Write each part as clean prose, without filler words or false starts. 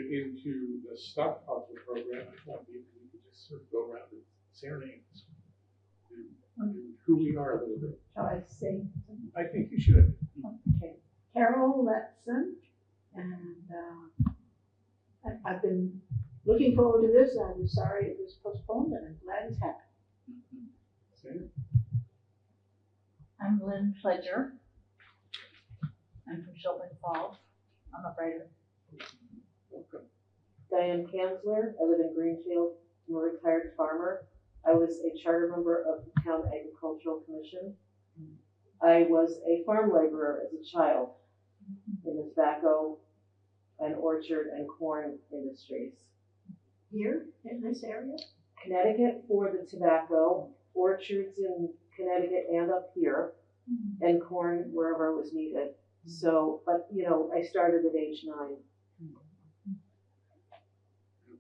into the stuff of the program, I thought maybe we could just sort of go around and say our names, and who we are a little bit. Shall I say? I think you should. Okay. Carol Letson, and I've been looking forward to this. I'm sorry it was postponed, and I'm glad it's happened. Sam? I'm Lynn Pledger. I'm from Shelburne Falls. I'm a writer. Welcome. Diane Kanzler. I live in Greenfield. I'm a retired farmer. I was a charter member of the Town Agricultural Commission. I was a farm laborer as a child in the tobacco and orchard and corn industries. Here in this area? Connecticut for the tobacco, orchards in Connecticut and up here, and corn wherever it was needed. So, but you know, I started at age 9.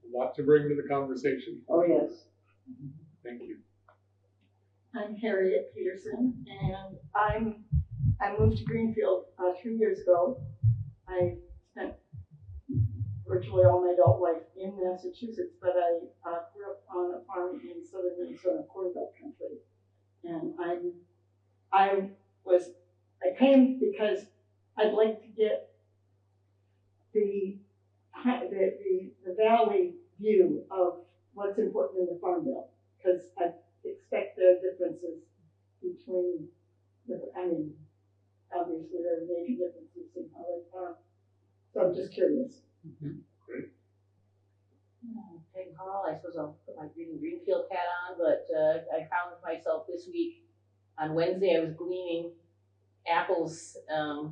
A lot to bring to the conversation. Oh yes. Thank you. I'm Harriet Peterson, and I moved to Greenfield 2 years ago. I spent virtually all my adult life in Massachusetts, but I grew up on a farm in southern Minnesota, Corn Belt country. And I came because I'd like to get the valley view of what's important in the Farm Bill, because I expect there are differences between obviously there are major differences in how they farm. So I'm just curious. Great. Peg Hall, I suppose I'll put my Greenfield hat on, but I found myself this week on Wednesday, I was gleaning apples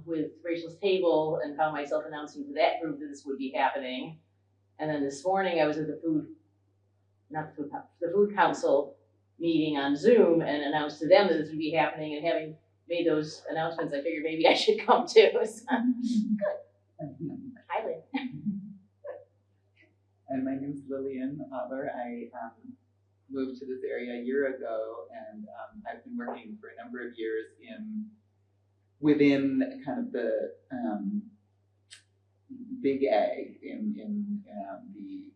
with Rachel's Table and found myself announcing to that group that this would be happening. And then this morning I was at the Food Council meeting on Zoom and announced to them that this would be happening, and having made those announcements, I figured maybe I should come too. So, good. Hi, Lynn. And my name is Lillian Otler. I moved to this area a year ago, and I've been working for a number of years within kind of the big ag in the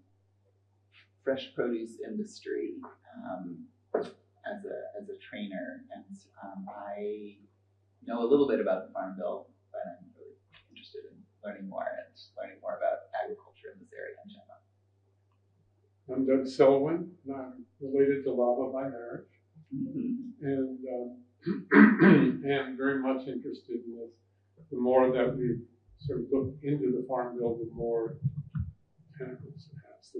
fresh produce industry as a trainer, and I know a little bit about the Farm Bill, but I'm really interested in learning more about agriculture in this area in general. I'm Doug Selwyn, and I'm related to Lava by marriage, and am very much interested in this. The more that we sort of look into the Farm Bill, the more tentacles it has,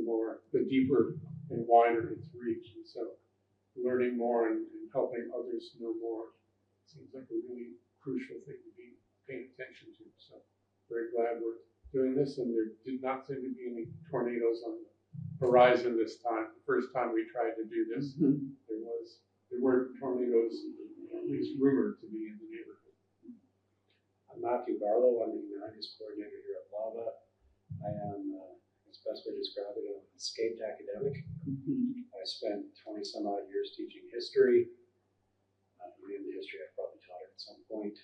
the deeper and wider its reach. And so learning more and helping others know more seems like a really crucial thing to be paying attention to. So very glad we're doing this, and there did not seem to be any tornadoes on the horizon this time. The first time we tried to do this, there were tornadoes, at least rumored to be in the neighborhood. I'm Matthew Barlow. I'm the humanities coordinator here at LAVA. I am, as best way to describe it, an escaped academic. I spent 20 some odd years teaching history. In the history I've probably taught it at some point.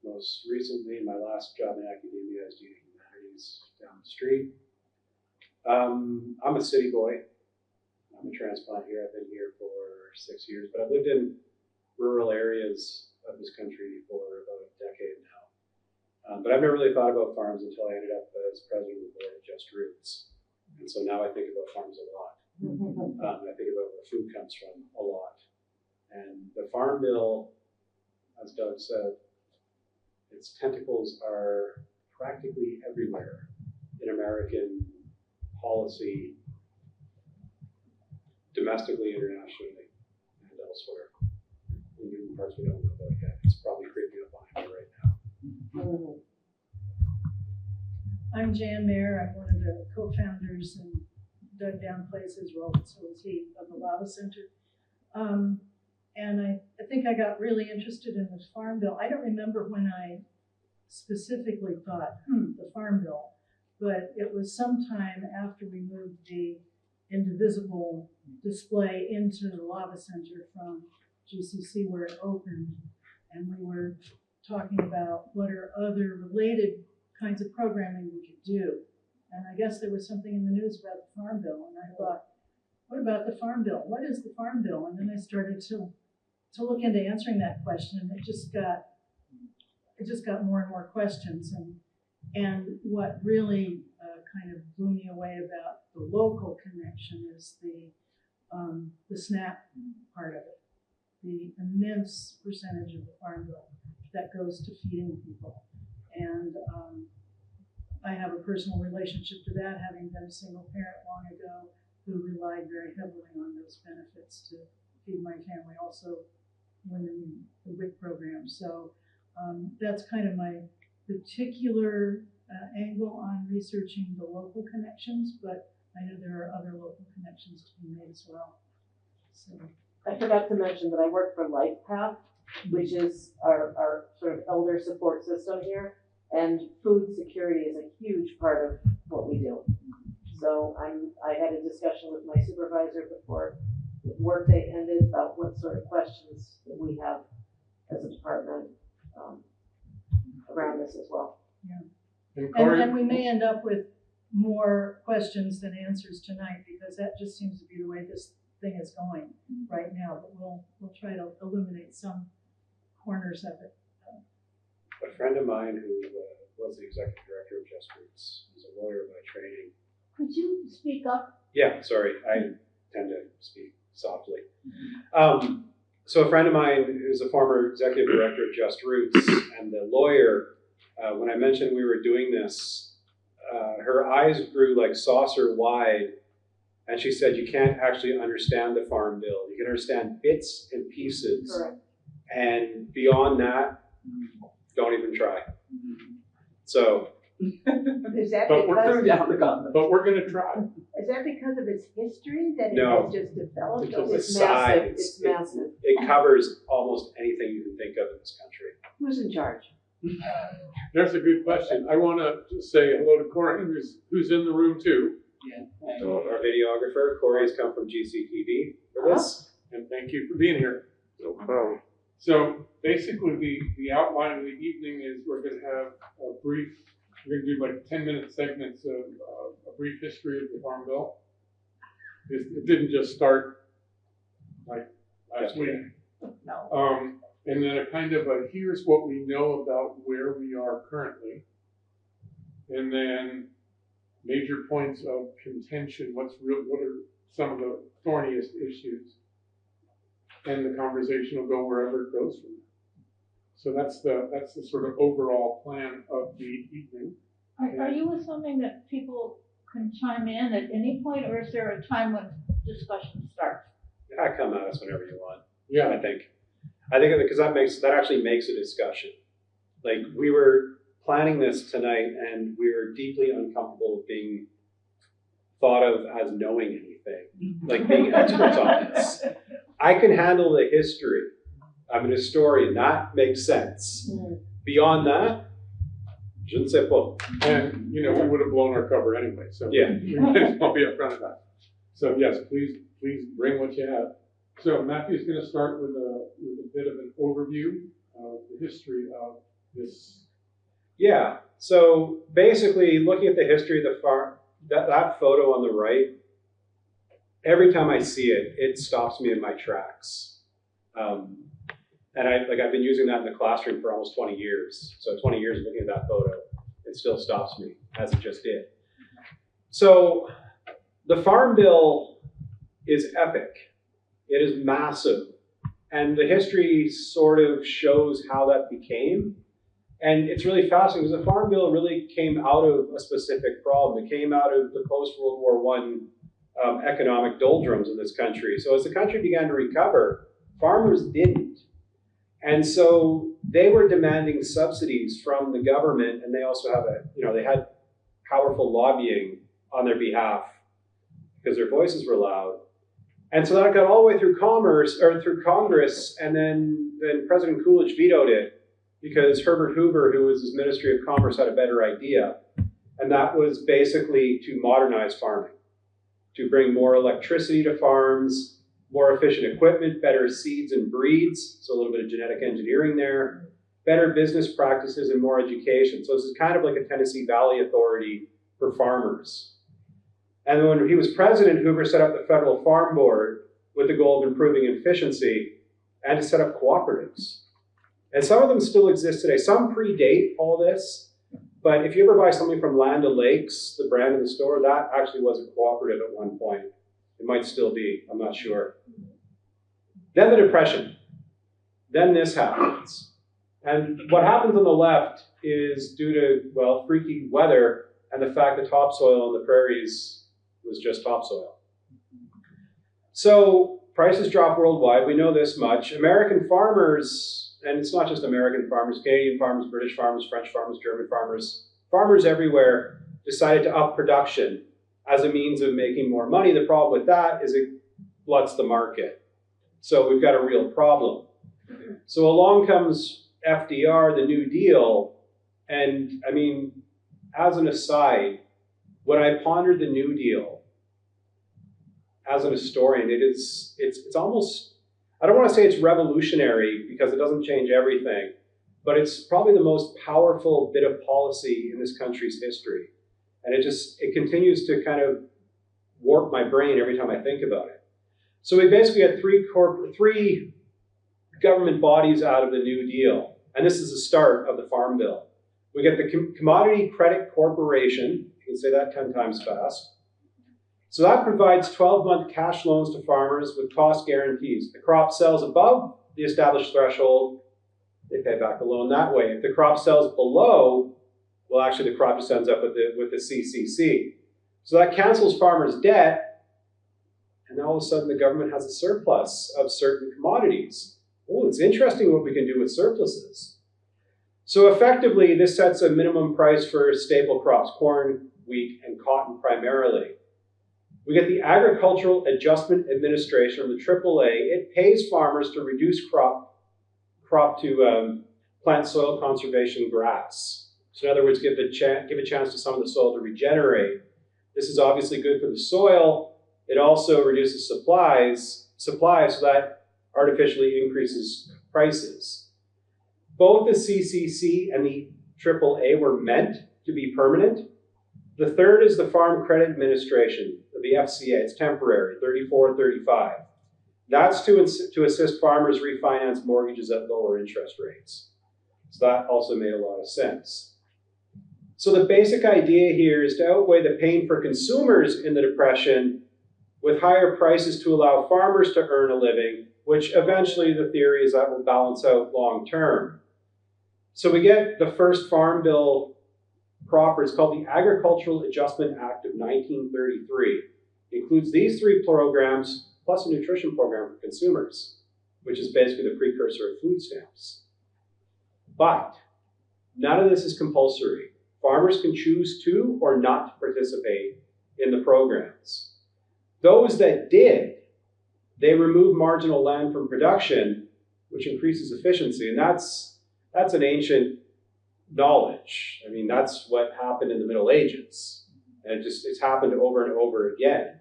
Most recently, my last job in academia is doing humanities down the street. I'm a city boy. I'm a transplant here. I've been here for 6 years, but I've lived in rural areas of this country for about a decade now. But I've never really thought about farms until I ended up as president of the board of Just Roots. And so now I think about farms a lot. I think about where food comes from a lot. And the Farm Bill, as Doug said, its tentacles are practically everywhere in American policy, domestically, internationally, and elsewhere. In new parts we don't know about yet. It's probably creeping up behind me right now. I'm Jan Mayer. I'm one of the co-founders, and Doug downplays his role, so is he, of the Lava Center. And I think I got really interested in this Farm Bill. I don't remember when I specifically thought, the Farm Bill, but it was sometime after we moved the indivisible display into the Lava Center from GCC where it opened, and we were talking about what are other related kinds of programming we could do. And I guess there was something in the news about the Farm Bill, and I thought, what about the Farm Bill? What is the Farm Bill? And then I started to look into answering that question, and it just got more and more questions. And what really kind of blew me away about the local connection is the SNAP part of it, the immense percentage of the Farm Bill that goes to feeding people. And I have a personal relationship to that, having been a single parent long ago who relied very heavily on those benefits to feed my family, also women in the WIC program. So that's kind of my particular angle on researching the local connections, but I know there are other local connections to be made as well. So I forgot to mention that I work for LifePath, which is our sort of elder support system here, and food security is a huge part of what we do. So I had a discussion with my supervisor before the workday ended about what sort of questions that we have as a department around this as well. And Corey, and we may end up with more questions than answers tonight, because that just seems to be the way this thing is going right now. But we'll try to illuminate some corners of it. A friend of mine who was the executive director of Just Roots, who's a lawyer by training. Could you speak up? Yeah, sorry, I tend to speak softly. So a friend of mine who's a former executive director of Just Roots, and the lawyer, when I mentioned we were doing this, her eyes grew like saucer wide, and she said, you can't actually understand the Farm Bill. You can understand bits and pieces. Correct. And beyond that, don't even try. So, Is that But we're because, Threw down the gauntlet. but we're gonna try. is that because of its history that it No. has just developed? It's over- It's massive. size. It's massive. It covers almost anything you can think of in this country. Who's in charge? There's a good question. I wanna just say hello to Corey, who's in the room too. Yeah. Our videographer, Corey, has come from GCTV for this. And thank you for being here. No problem. So basically, the outline of the evening is we're gonna have we're gonna do like 10-minute segments of a brief history of the Farm Bill. It didn't just start like last week. No. And then a kind of a, here's what we know about where we are currently. And then major points of contention, what are some of the thorniest issues? And the conversation will go wherever it goes from there. So that's the sort of overall plan of the evening. Are you assuming that people can chime in at any point, or is there a time when discussion starts? Come at us whenever you want. Yeah, I think because that actually makes a discussion. Like, we were planning this tonight, and we were deeply uncomfortable with being thought of as knowing anything, like being experts on this. I can handle the history. I'm an historian. That makes sense. Beyond that, je ne sais pas. and we would have blown our cover anyway, so Yeah. we might as well be upfront of that. So yes, please bring what you have. So Matthew's going to start with a bit of an overview of the history of this. Yeah. So basically, looking at the history of the farm, that photo on the right, every time I see it, it stops me in my tracks. And I've been using that in the classroom for almost 20 years. So 20 years of looking at that photo, it still stops me, as it just did. So the Farm Bill is epic. It is massive. And the history sort of shows how that became. And it's really fascinating because the Farm Bill really came out of a specific problem. It came out of the post-World War I economic doldrums in this country. So as the country began to recover, farmers didn't. And so they were demanding subsidies from the government, and they also they had powerful lobbying on their behalf because their voices were loud. And so that got all the way through Congress, and then President Coolidge vetoed it because Herbert Hoover, who was his Ministry of Commerce, had a better idea. And that was basically to modernize farming, to bring more electricity to farms, more efficient equipment, better seeds and breeds, so a little bit of genetic engineering there, better business practices and more education. So this is kind of like a Tennessee Valley Authority for farmers. And when he was president, Hoover set up the Federal Farm Board with the goal of improving efficiency and to set up cooperatives. And some of them still exist today. Some predate all this, but if you ever buy something from Land O'Lakes, the brand in the store, that actually was a cooperative at one point. It might still be, I'm not sure. Then the Depression. Then this happens. And what happens on the left is due to, well, freaky weather and the fact that topsoil on the prairies was just topsoil. So prices drop worldwide. We know this much. American farmers, and it's not just American farmers, Canadian farmers, British farmers, French farmers, German farmers, farmers everywhere decided to up production as a means of making more money. The problem with that is it gluts the market. So we've got a real problem. So along comes FDR, the New Deal, and I mean, as an aside, when I pondered the New Deal as an historian, it's almost, I don't want to say it's revolutionary because it doesn't change everything, but it's probably the most powerful bit of policy in this country's history. And it continues to kind of warp my brain every time I think about it. So we basically had three government bodies out of the New Deal. And this is the start of the Farm Bill. We get the Commodity Credit Corporation, you can say that 10 times fast. So that provides 12-month cash loans to farmers with cost guarantees. The crop sells above the established threshold, they pay back the loan that way. If the crop sells below, well, actually the crop just ends up with the CCC. So that cancels farmers' debt, and all of a sudden the government has a surplus of certain commodities. Oh, it's interesting what we can do with surpluses. So effectively, this sets a minimum price for staple crops, corn, wheat, and cotton primarily. We get the Agricultural Adjustment Administration, or the AAA. It pays farmers to reduce crop to plant soil conservation grass. So in other words, give a chance to some of the soil to regenerate. This is obviously good for the soil. It also reduces supply so that artificially increases prices. Both the CCC and the AAA were meant to be permanent. The third is the Farm Credit Administration, the FCA. It's temporary, 34-35. That's to assist farmers refinance mortgages at lower interest rates. So that also made a lot of sense. So the basic idea here is to outweigh the pain for consumers in the Depression with higher prices to allow farmers to earn a living, which eventually the theory is that will balance out long term. So we get the first Farm Bill proper. It's called the Agricultural Adjustment Act of 1933. It includes these three programs, plus a nutrition program for consumers, which is basically the precursor of food stamps. But none of this is compulsory. Farmers can choose to or not to participate in the programs. Those that did, they remove marginal land from production, which increases efficiency, and that's an ancient knowledge. I mean, that's what happened in the Middle Ages, and it's happened over and over again.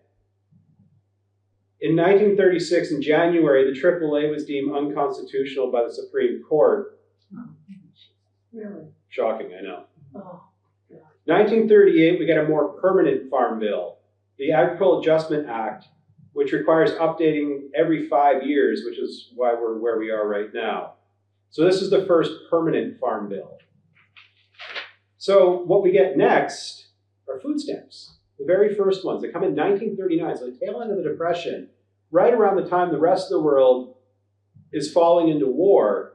In 1936, in January, the AAA was deemed unconstitutional by the Supreme Court. Really? Shocking, I know. Oh. 1938, we get a more permanent Farm Bill, the Agricultural Adjustment Act, which requires updating every 5 years, which is why we're where we are right now. So this is the first permanent Farm Bill. So what we get next are food stamps, the very first ones. They come in 1939, so the tail end of the Depression, right around the time the rest of the world is falling into war.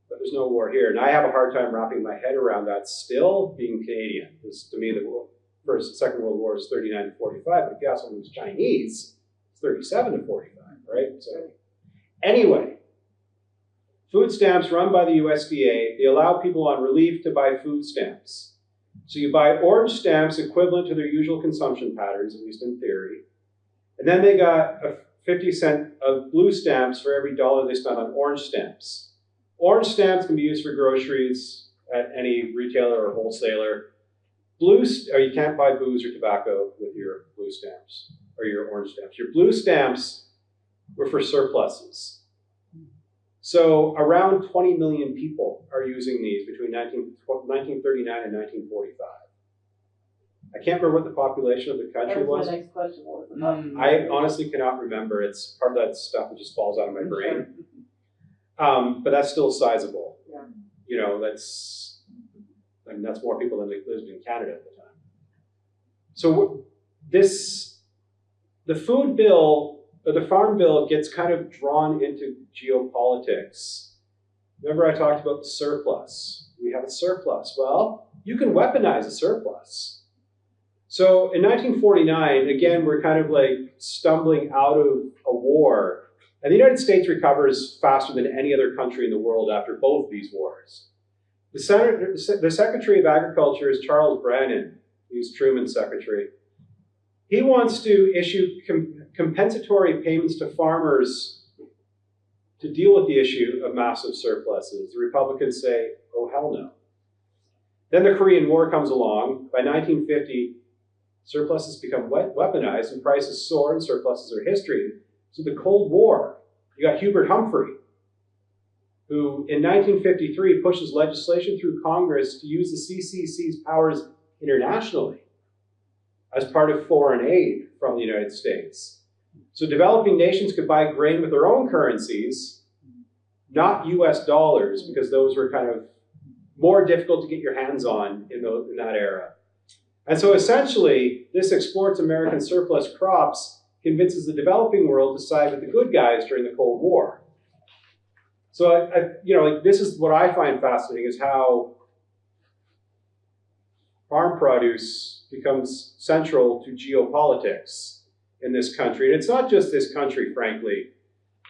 But there's no war here. And I have a hard time wrapping my head around that still, being Canadian. Because to me, the Second World War is 39 to 45, but if you ask someone who's Chinese, it's 37 to 45, right? So anyway, food stamps run by the USDA. They allow people on relief to buy food stamps. So you buy orange stamps equivalent to their usual consumption patterns, at least in theory. And then they got a 50 cent of blue stamps for every $1 they spent on orange stamps. Orange stamps can be used for groceries at any retailer or wholesaler. You can't buy booze or tobacco with your blue stamps or your orange stamps. Your blue stamps were for surpluses. So around 20 million people are using these between 1939 and 1945. I can't remember what the population of the That country was was. my next question was. I honestly cannot remember. It's part of that stuff that just falls out of my brain. But that's still sizable. Yeah. You know, that's more people than lived in Canada at the time. So the food bill, or the farm bill, gets kind of drawn into geopolitics. Remember I talked about the surplus. We have a surplus. Well, you can weaponize a surplus. So in 1949, again, we're kind of like stumbling out of a war. And the United States recovers faster than any other country in the world after both of these wars. The Secretary of Agriculture is Charles Brannan. He's Truman's secretary. He wants to issue compensatory payments to farmers to deal with the issue of massive surpluses. The Republicans say, oh, hell no. Then the Korean War comes along. By 1950, surpluses become weaponized and prices soar and surpluses are history. So the Cold War, you got Hubert Humphrey, who in 1953 pushes legislation through Congress to use the CCC's powers internationally as part of foreign aid from the United States. So developing nations could buy grain with their own currencies, not US dollars, because those were kind of more difficult to get your hands on in that era. And so essentially, this exports American surplus crops convinces the developing world to side with the good guys during the Cold War. So this is what I find fascinating, is how farm produce becomes central to geopolitics in this country. And it's not just this country, frankly.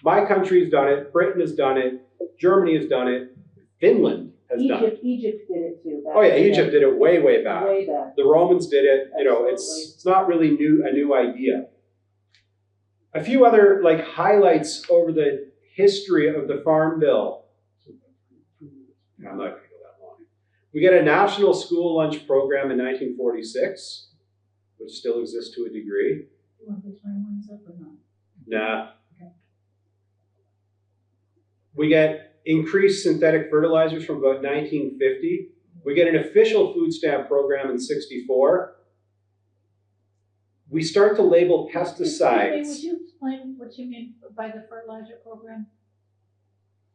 My country's done it, Britain has done it, Germany has done it, Finland has done it. Egypt did it too. Oh yeah, Egypt did it way, way back. Way back. The Romans did it. You know, Absolutely. it's not really a new idea. A few other highlights over the history of the Farm Bill. I'm not going to go that long. We get a national school lunch program in 1946, which still exists to a degree. You want the timelines up or not? Nah. Okay. We get increased synthetic fertilizers from about 1950. We get an official food stamp program in 64. We start to label pesticides. Would you explain what you mean by the fertilizer program?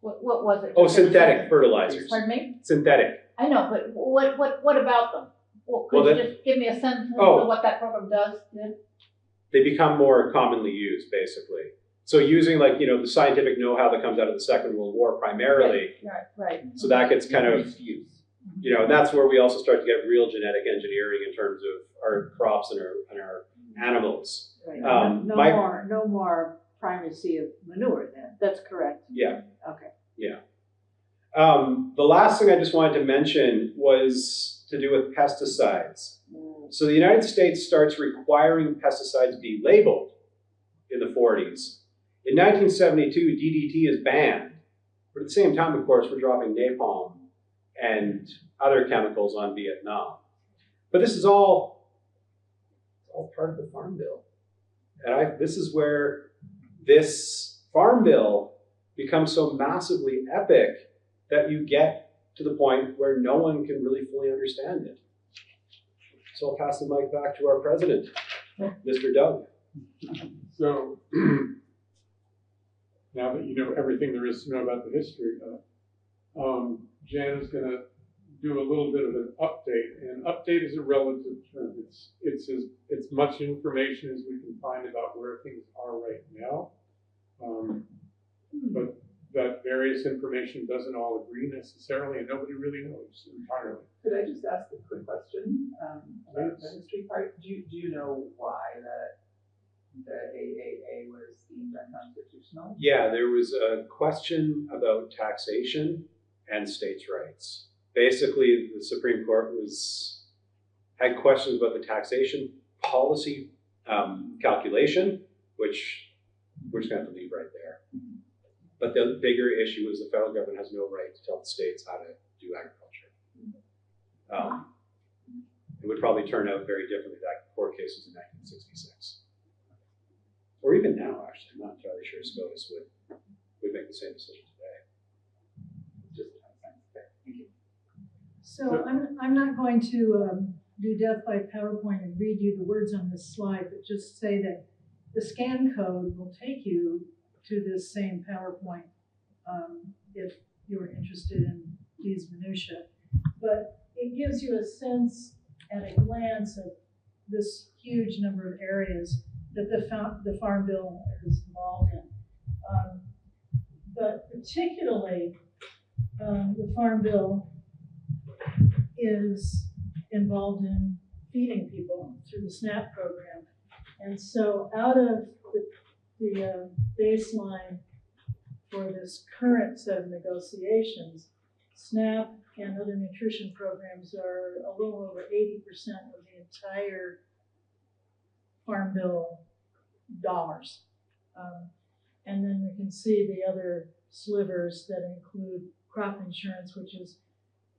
What was it? Oh, synthetic fertilizers. Pardon me? Synthetic. I know, but what about them? Well, Well, could you just give me a sentence Oh. of what that program does? Then? They become more commonly used, basically. So using the scientific know-how that comes out of the Second World War primarily, Right. so that gets kind of, Use. and that's where we also start to get real genetic engineering in terms of our crops and our animals. Right. No more primacy of manure then. That's correct. Yeah. Okay. The last thing I just wanted to mention was to do with pesticides. So the United States starts requiring pesticides be labeled in the 40s. In 1972, DDT is banned. But at the same time, of course, we're dropping napalm and other chemicals on Vietnam. But this is all part of the Farm Bill. And this is where this Farm Bill becomes so massively epic that you get to the point where no one can really fully understand it. So I'll pass the mic back to our president, Mr. Doug. So, now that you know everything there is to know about the history, Jan is going to do a little bit of an update. And update is a relative term. It's as much information as we can find about where things are right now. But that various information doesn't all agree necessarily, and nobody really knows entirely. Could I just ask a quick question about the history part? Do you know why the AAA was deemed unconstitutional? Yeah, there was a question about taxation and states' rights. Basically, the Supreme Court had questions about the taxation policy calculation, which we're just going to have to leave right there. But the bigger issue is the federal government has no right to tell the states how to do agriculture. It would probably turn out very differently. That court case was in 1966. Or even now, actually. I'm not entirely sure SCOTUS would make the same decision today. Just okay, thank you. So I'm not going to do death by PowerPoint and read you the words on this slide, but just say that the scan code will take you to this same PowerPoint if you're interested in these minutiae. But it gives you a sense at a glance of this huge number of areas that the Farm Bill is involved in. But particularly, the Farm Bill is involved in feeding people through the SNAP program. And so out of the baseline for this current set of negotiations, SNAP and other nutrition programs are a little over 80% of the entire Farm Bill dollars. And then we can see the other slivers that include crop insurance, which is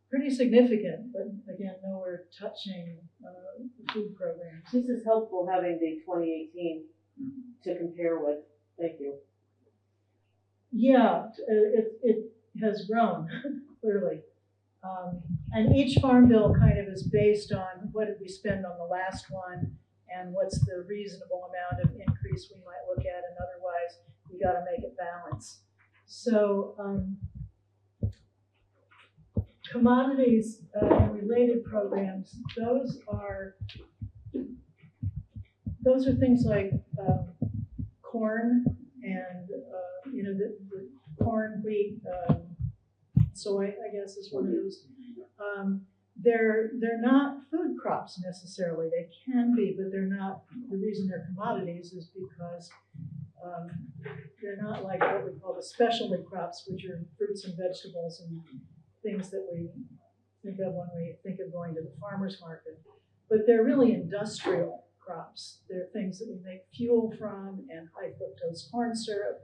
pretty significant, but again, nowhere touching the food programs. This is helpful having the 2018 to compare with. Thank you. Yeah, it has grown, clearly. And each Farm Bill kind of is based on what did we spend on the last one and what's the reasonable amount of increase we might look at, and otherwise we got to make it balance. So commodities and related programs, those are things like corn and the corn, wheat, soy, I guess is one of those. They're not food crops necessarily. They can be, but they're not. The reason they're commodities is because they're not like what we call the specialty crops, which are fruits and vegetables and things that we think of when we think of going to the farmer's market. But they're really industrial crops. They're things that we make fuel from, and high fructose corn syrup.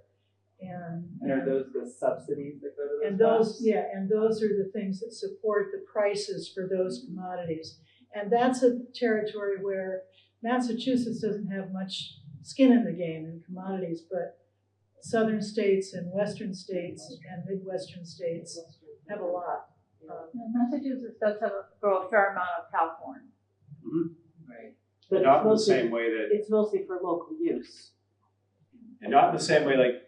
And are those the subsidies that go to those? And those, yeah, and those are the things that support the prices for those commodities. And that's a territory where Massachusetts doesn't have much skin in the game in commodities, but southern states and western states and midwestern states have a lot. Massachusetts does grow a fair amount of cow corn. Right. But Not it's in the mostly, same way that, it's mostly for local use. and not in the same way, like,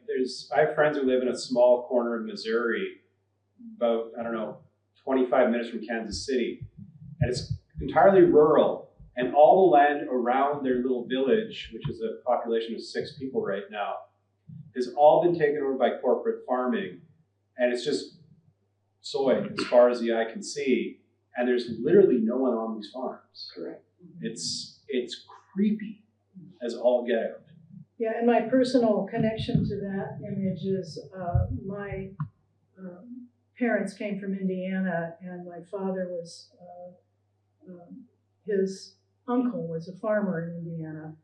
I have friends who live in a small corner of Missouri, about, 25 minutes from Kansas City. And it's entirely rural, and all the land around their little village, which is a population of 6 people right now, has all been taken over by corporate farming. And it's just soy as far as the eye can see. And there's literally no one on these farms. Correct. It's creepy as all get out. Yeah, and my personal connection to that image is my parents came from Indiana, and my father was, his uncle was a farmer in Indiana.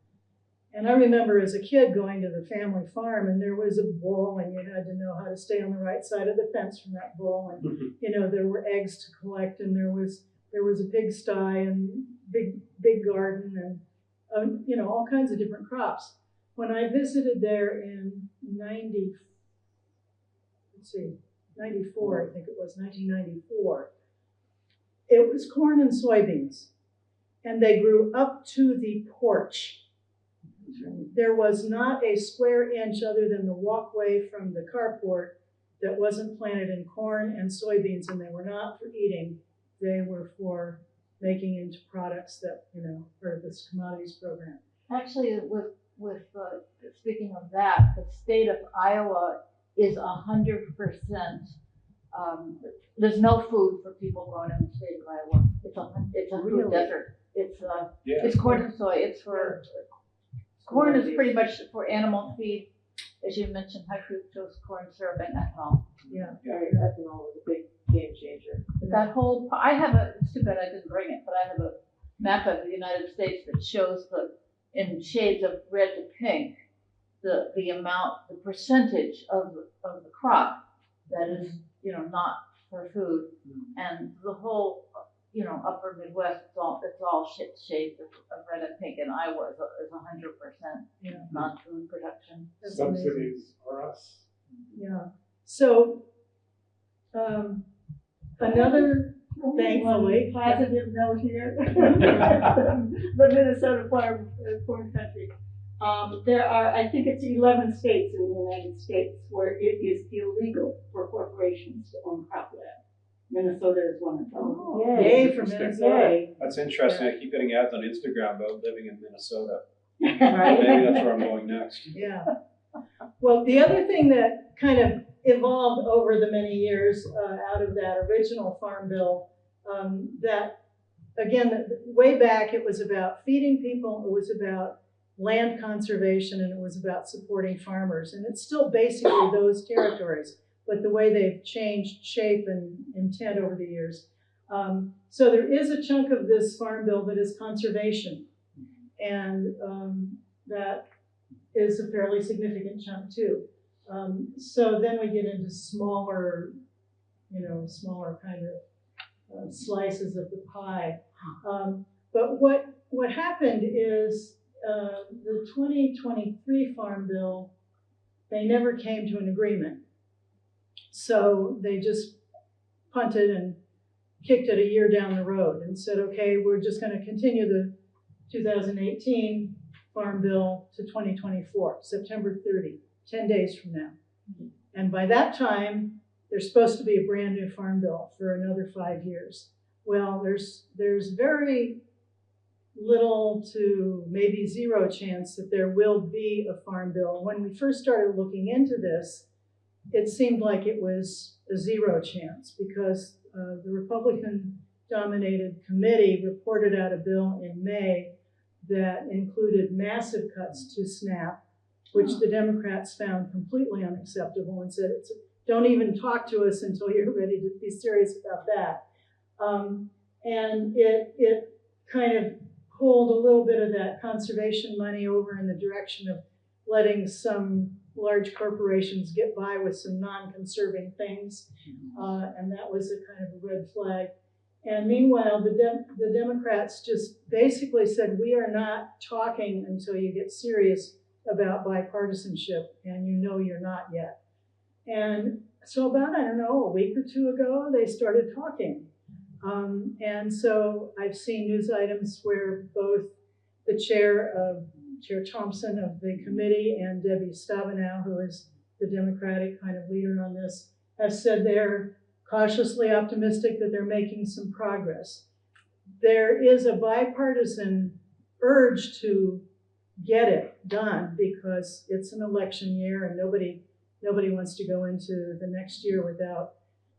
And I remember as a kid going to the family farm, and there was a bull, and you had to know how to stay on the right side of the fence from that bull. And there were eggs to collect, and there was a pigsty and big garden, and all kinds of different crops. When I visited there in 94, I think it was 1994, it was corn and soybeans, and they grew up to the porch. There was not a square inch other than the walkway from the carport that wasn't planted in corn and soybeans, and they were not for eating. They were for making into products that, for this commodities program. Actually, with speaking of that, the state of Iowa is 100%. There's no food for people growing in the state of Iowa. It's a food desert. It's corn and soy. It's for corn is pretty much for animal feed, as you mentioned, high fructose corn syrup and ethanol. Yeah. Ethanol is a big game changer. It's too bad I didn't bring it, but I have a map of the United States that shows in shades of red to pink, the percentage of the crop that is, not for food, and the whole, upper Midwest, it's all shades of red and pink, and Iowa is 100% non-food production. That's amazing. Subsidies for us. Yeah. So another Thankfully. One positive note here. The Minnesota Corn Country. There are, I think it's 11 states in the United States where it is illegal for corporations to own cropland. Minnesota is one of them. Oh, yay for Minnesota. That's interesting. I keep getting ads on Instagram about living in Minnesota. Right? Maybe that's where I'm going next. Yeah. Well, the other thing that kind of evolved over the many years out of that original Farm Bill, that, again, way back it was about feeding people, it was about land conservation, and it was about supporting farmers. And it's still basically those territories, but the way they've changed shape and intent over the years. So there is a chunk of this Farm Bill that is conservation. And that is a fairly significant chunk too. So then we get into smaller kind of slices of the pie. But what happened is the 2023 Farm Bill, they never came to an agreement. So they just punted and kicked it a year down the road and said, okay, we're just going to continue the 2018 Farm Bill to 2024, September 30, 10 days from now. And by that time, there's supposed to be a brand new Farm Bill for another 5 years. Well, there's very little to maybe zero chance that there will be a Farm Bill. When we first started looking into this, it seemed like it was a zero chance because the Republican-dominated committee reported out a bill in May that included massive cuts to SNAP, which the Democrats found completely unacceptable and said, don't even talk to us until you're ready to be serious about that. And it kind of pulled a little bit of that conservation money over in the direction of letting some large corporations get by with some non-conserving things. And that was a kind of a red flag. And meanwhile, the Democrats just basically said, we are not talking until you get serious about bipartisanship, and you know you're not yet. And so about, I don't know, a week or two ago, they started talking. And so I've seen news items where both the Chair Thompson of the committee and Debbie Stabenow, who is the Democratic kind of leader on this, have said they're cautiously optimistic that they're making some progress. There is a bipartisan urge to get it done because it's an election year and nobody wants to go into the next year without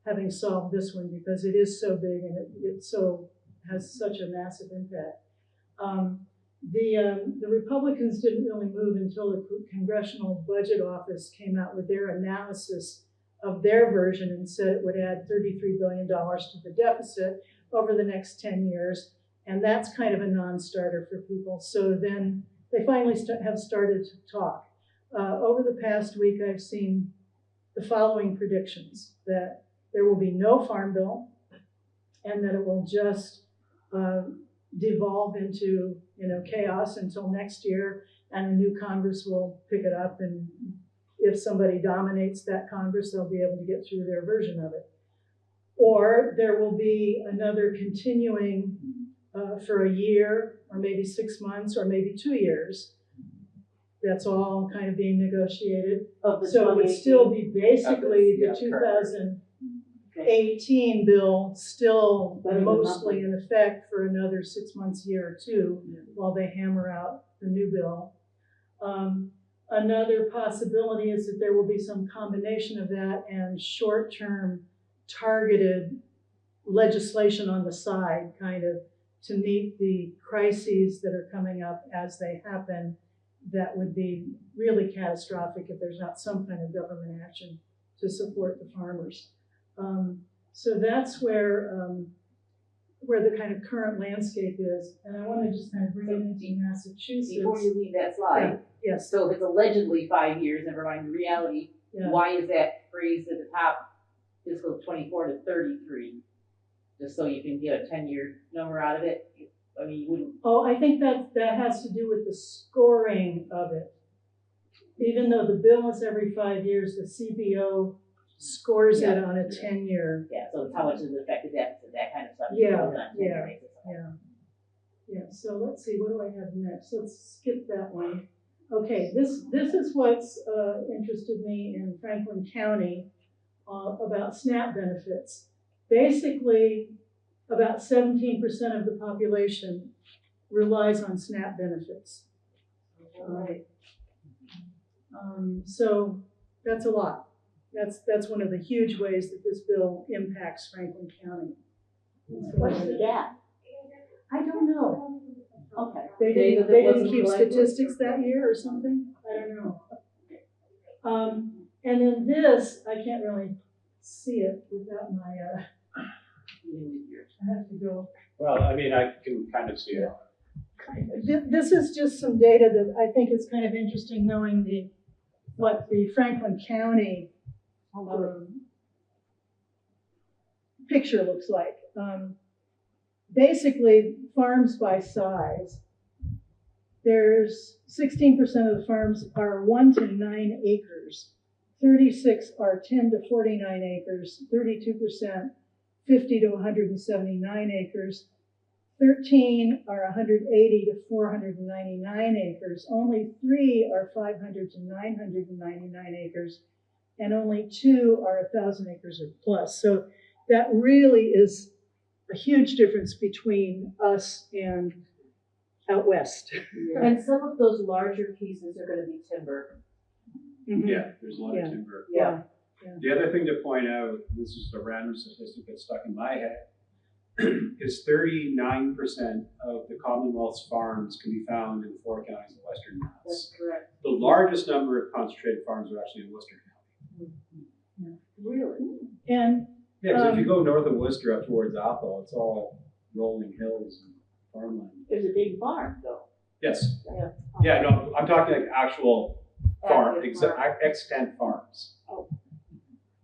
having solved this one because it is so big and it so has such a massive impact. The Republicans didn't really move until the Congressional Budget Office came out with their analysis of their version and said it would add $33 billion to the deficit over the next 10 years. And that's kind of a non-starter for people. So then they finally have started to talk. Over the past week, I've seen the following predictions: that there will be no Farm Bill and that it will just devolve into chaos until next year, and a new Congress will pick it up, and if somebody dominates that Congress, they'll be able to get through their version of it. Or there will be another continuing for a year, or maybe 6 months, or maybe 2 years. That's all kind of being negotiated. So it would still be basically the 2018 bill still mostly in effect for another 6 months, year or two, while they hammer out the new bill. Another possibility is that there will be some combination of that and short-term targeted legislation on the side, kind of to meet the crises that are coming up as they happen. That would be really catastrophic if there's not some kind of government action to support the farmers. So that's where the kind of current landscape is. And I want to just kind of bring it into Massachusetts. Before you leave that slide, Yes. so if it's allegedly 5 years, never mind the reality, Yeah. why is that phrased at the top, fiscal 24 to 33? Just so you can get a 10-year number out of it? I mean, you wouldn't. Oh, I think that has to do with the scoring of it. Even though the bill is every 5 years, the CBO scores it Yeah. on a 10-year. Yeah, so it's how much is the effective deficit, that kind of stuff. Yeah, On a 10-year basis. Yeah, so let's see, what do I have next? Let's skip that one. Okay, this is what's interested me in Franklin County about SNAP benefits. Basically, about 17% of the population relies on SNAP benefits. Right. So that's a lot. That's one of the huge ways that this bill impacts Franklin County. What's the gap? I don't know. Okay. They Data didn't, that they didn't wasn't keep collected? statistics that year or something? I don't know. And then this, I can't really see it without my, I have to go. Well, I mean, I can kind of see it. This is just some data that I think is kind of interesting, knowing what the Franklin County picture looks like. Basically, farms by size. There's 16% of the farms are 1 to 9 acres. 36 are 10 to 49 acres. 32% 50 to 179 acres. 13 are 180 to 499 acres. Only 3 are 500 to 999 acres. And only 2 are 1,000 acres or plus. So that really is a huge difference between us and out west. And some of those larger pieces are gonna be timber. Yeah, there's a lot Yeah. of timber. Yeah. The other thing to point out, this is a random statistic that stuck in my head, is 39% of the Commonwealth's farms can be found in 4 counties of Western Mass. That's correct. The largest number of concentrated farms are actually in Worcester County. Really? And Yeah, because if you go north of Worcester up towards Athol, it's all rolling hills and farmland. There's a big farm though. Yes. Yeah. Yeah, no, I'm talking like actual farm, Active farm. extant farms.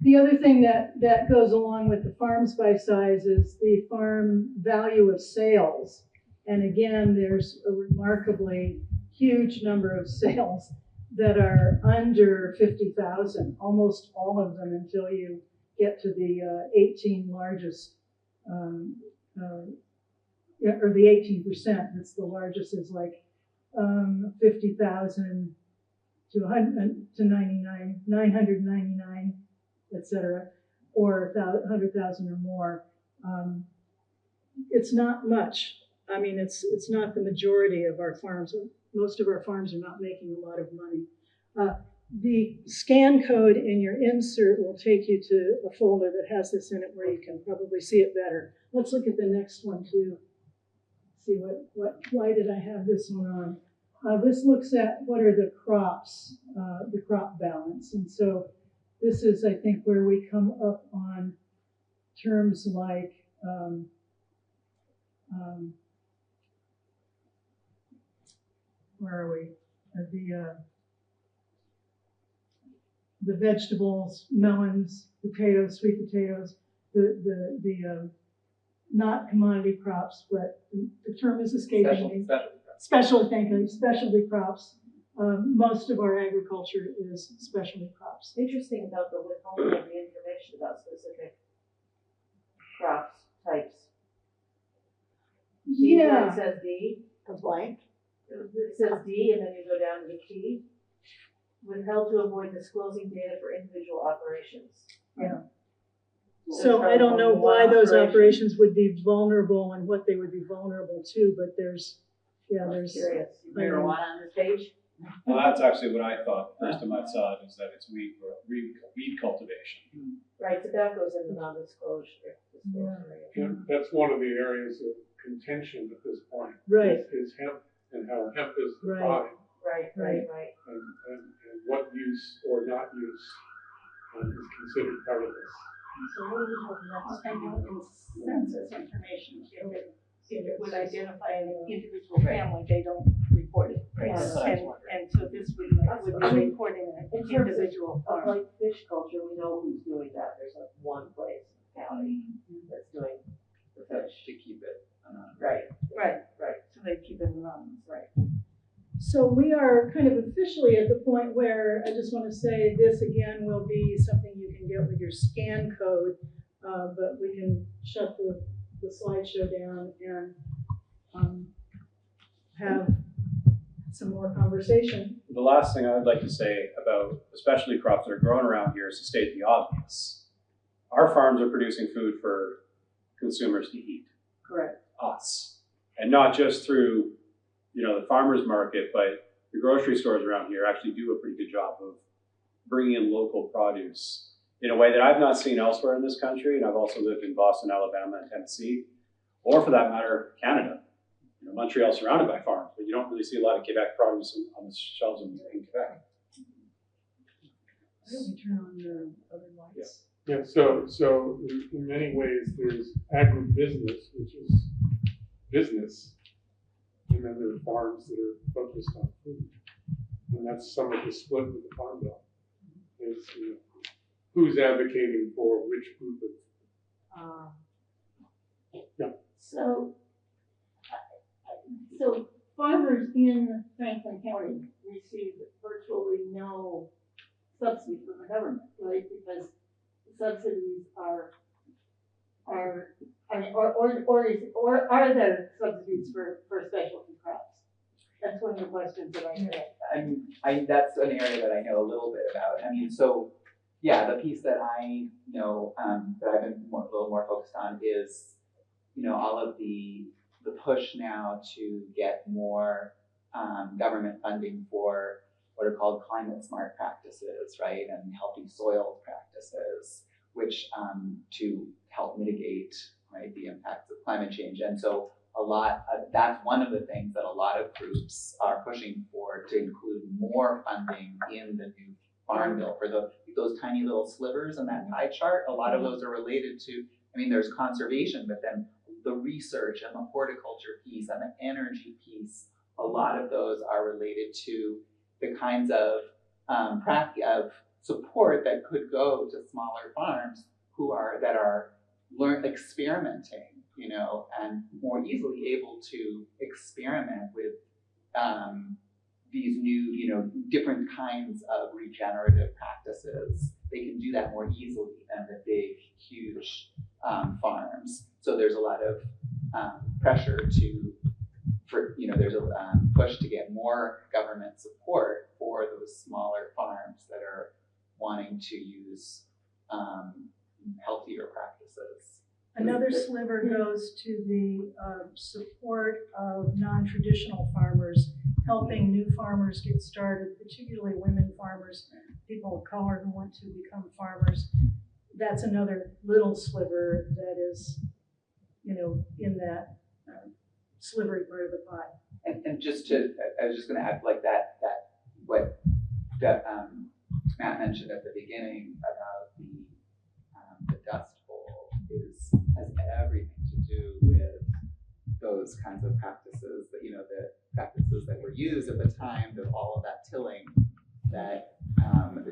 the other thing that goes along with the farms by size is the farm value of sales. And again, there's a remarkably huge number of sales that are under 50,000, almost all of them until you get to the 18 largest, or the 18%, that's the largest, is like 50,000 to 100 to 99, 999, et cetera, or 100,000 or more. It's not much. I mean, it's not the majority of our farms. Most of our farms are not making a lot of money. The scan code in your insert will take you to a folder that has this in it where you can probably see it better. Let's look at the next one too. See why did I have this one on? This looks at what are the crops, the crop balance. And so this is, I think, where we come up on terms like where are we? The vegetables, melons, potatoes, sweet potatoes, the not commodity crops, but the term is escaping me. Specialty crops. Most of our agriculture is specialty crops. Interesting about the withholding of the information about specific crops types. See where it says D? A blank. It says D, and then you go down to the key. Withheld to avoid disclosing data for individual operations. Yeah. So I don't know why those operations would be vulnerable and what they would be vulnerable to, but there's. Curious. Marijuana on this page? Well, that's actually what I thought the first time I saw it, is that it's weed cultivation. Right, tobacco's in the non-disclosure. Yeah. That's one of the areas of contention at this point. Right. Is hemp and how hemp is Right. defined Right. and what use or not use is considered part of this. So what do we have next? I know in census information, if it would identify an individual family, they don't report it. Right, that's what I was wondering. And so this would be reporting an In terms individual of farm. like fish culture, we know who's doing that. There's like one place in the county that's doing the fish. To keep it. Right. So they keep it anonymous. Right. So we are kind of officially at the point where I just want to say this again will be something you can get with your scan code, but we can shut the slideshow down and have some more conversation. The last thing I would like to say about especially crops that are grown around here is to state the obvious. Our farms are producing food for consumers to eat, Correct. us. And not just through, the farmer's market, but the grocery stores around here actually do a pretty good job of bringing in local produce in a way that I've not seen elsewhere in this country. And I've also lived in Boston, Alabama, and Tennessee, or for that matter, Canada. Montreal's surrounded by farms, but you don't really see a lot of Quebec produce on the shelves in Quebec. Why don't we turn on the other lights? Yeah, so in many ways, there's agribusiness, which is business, and then there are farms that are focused on food. And that's some of the split with the Farm Bill. Is who's advocating for which group of So farmers in Franklin County receive virtually no subsidy from the government, right? Because the subsidies are are there subsidies for specialty crops? That's one of the questions that I had. That's an area that I know a little bit about. So yeah, the piece that I know that I've been a little more focused on is, all of the push now to get more government funding for what are called climate smart practices, right, and healthy soil practices, which to help mitigate, right, the impacts of climate change. And so that's one of the things that a lot of groups are pushing for, to include more funding in the new Farm Bill for those tiny little slivers in that pie chart. A lot of those are related to, there's conservation, but then the research and the horticulture piece and the energy piece, a lot of those are related to the kinds of support that could go to smaller farms that are experimenting, and more easily able to experiment with these new, different kinds of regenerative practices. They can do that more easily than the big, huge farms. So there's a lot of pressure there's a push to get more government support for those smaller farms that are wanting to use healthier practices. Another sliver goes to the support of non-traditional farmers, helping new farmers get started, particularly women farmers, people of color who want to become farmers. That's another little sliver that is, in that slivery part of the pie. And I was just going to add what Matt mentioned at the beginning about the Dust Bowl has everything to do with those kinds of practices that, the practices that were used at the time, of all of that tilling that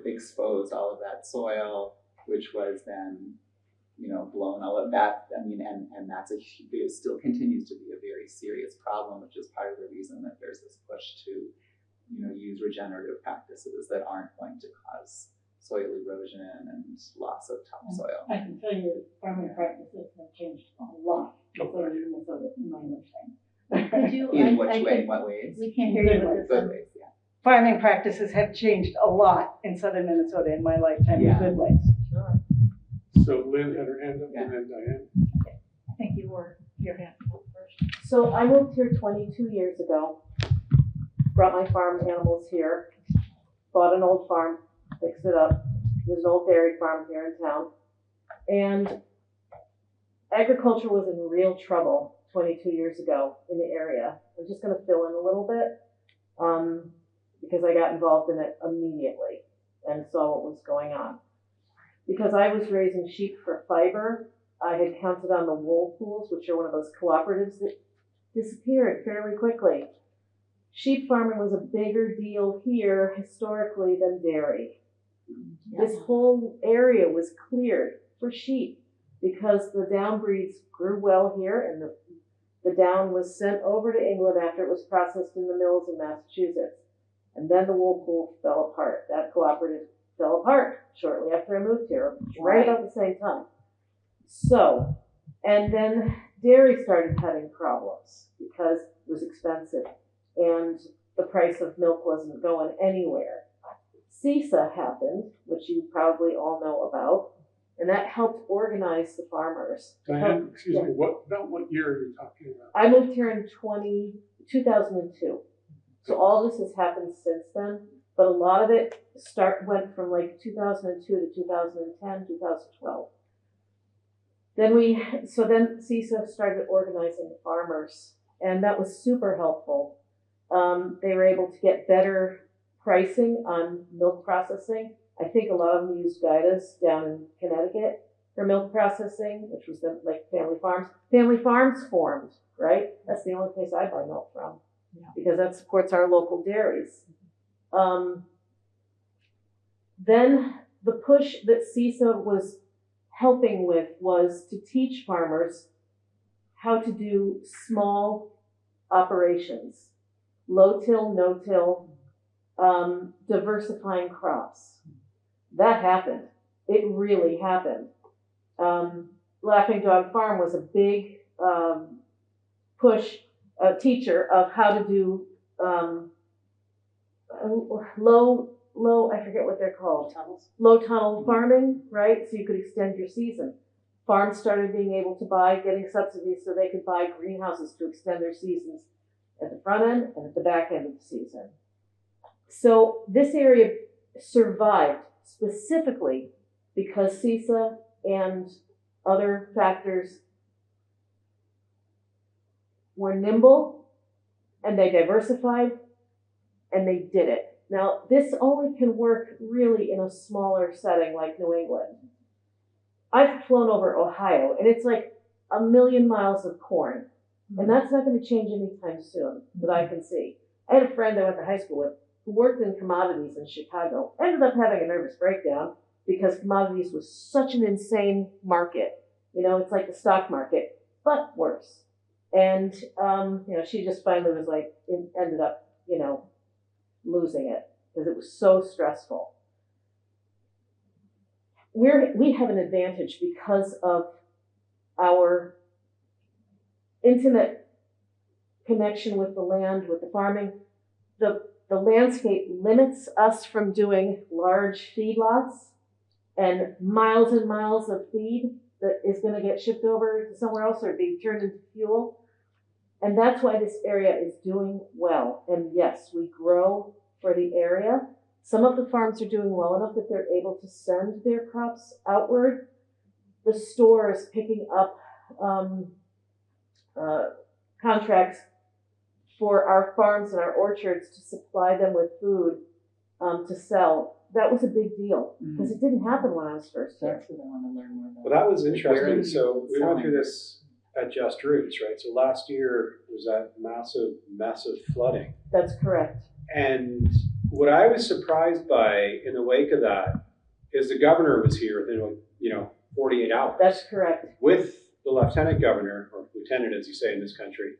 exposed all of that soil, which was then, blown all of that. And that's it still continues to be a very serious problem, which is part of the reason that there's this push to, use regenerative practices that aren't going to cause soil erosion and loss of topsoil. I can tell you farming practices have changed a lot in Minnesota in my lifetime. In what ways? We can't hear you with this Good one. ways, yeah. Farming practices have changed a lot in southern Minnesota in my lifetime in good ways. So Lynn had her hand up, and then Diane. I think your hand up first. So I moved here 22 years ago, brought my farm animals here, bought an old farm, fixed it up. There's an old dairy farm here in town. And agriculture was in real trouble 22 years ago in the area. I'm just going to fill in a little bit because I got involved in it immediately and saw what was going on. Because I was raising sheep for fiber, I had counted on the wool pools, which are one of those cooperatives that disappeared fairly quickly. Sheep farming was a bigger deal here historically than dairy. This whole area was cleared for sheep because the down breeds grew well here, and the down was sent over to England after it was processed in the mills in Massachusetts. And then the wool pool fell apart. That cooperative fell apart shortly after I moved here, right about the same time. So, and then dairy started having problems because it was expensive and the price of milk wasn't going anywhere. CISA happened, which you probably all know about, and that helped organize the farmers. Diane, excuse me, about what year are you talking about? I moved here in 2002. So all this has happened since then, but a lot of it went from like 2002 to 2010, 2012. Then CISA started organizing the farmers, and that was super helpful. They were able to get better pricing on milk processing. I think a lot of them used Guidas down in Connecticut for milk processing, which was then like Family Farms. Family Farms formed, right? That's the only place I buy milk from, because that supports our local dairies. Then the push that CISA was helping with was to teach farmers how to do small operations, low-till, no-till, diversifying crops. That happened. It really happened. Laughing Dog Farm was a big teacher of how to do I forget what they're called. Low tunnel farming, right? So you could extend your season. Farms started being able to getting subsidies so they could buy greenhouses to extend their seasons at the front end and at the back end of the season. So this area survived specifically because CISA and other factors were nimble and they diversified and they did it. Now, this only can work really in a smaller setting like New England. I've flown over Ohio, and it's like 1,000,000 miles of corn, and that's not going to change anytime soon that I can see. I had a friend I went to high school with who worked in commodities in Chicago, ended up having a nervous breakdown because commodities was such an insane market. You know, it's like the stock market, but worse. And, she just finally was like, ended up, losing it because it was so stressful. We have an advantage because of our intimate connection with the land, with the farming. The landscape limits us from doing large feedlots and miles of feed that is going to get shipped over to somewhere else or be turned into fuel. And that's why this area is doing well. And yes, we grow for the area. Some of the farms are doing well enough that they're able to send their crops outward. The store is picking up contracts for our farms and our orchards to supply them with food to sell. That was a big deal because it didn't happen when I was first here. That's what I want to learn more about. Well, that was Where are interesting. you So we went selling? through this at Just Roots, right? So last year was that massive flooding. That's correct. And what I was surprised by in the wake of that is the governor was here within, 48 hours. That's correct. With the lieutenant governor, or lieutenant as you say in this country.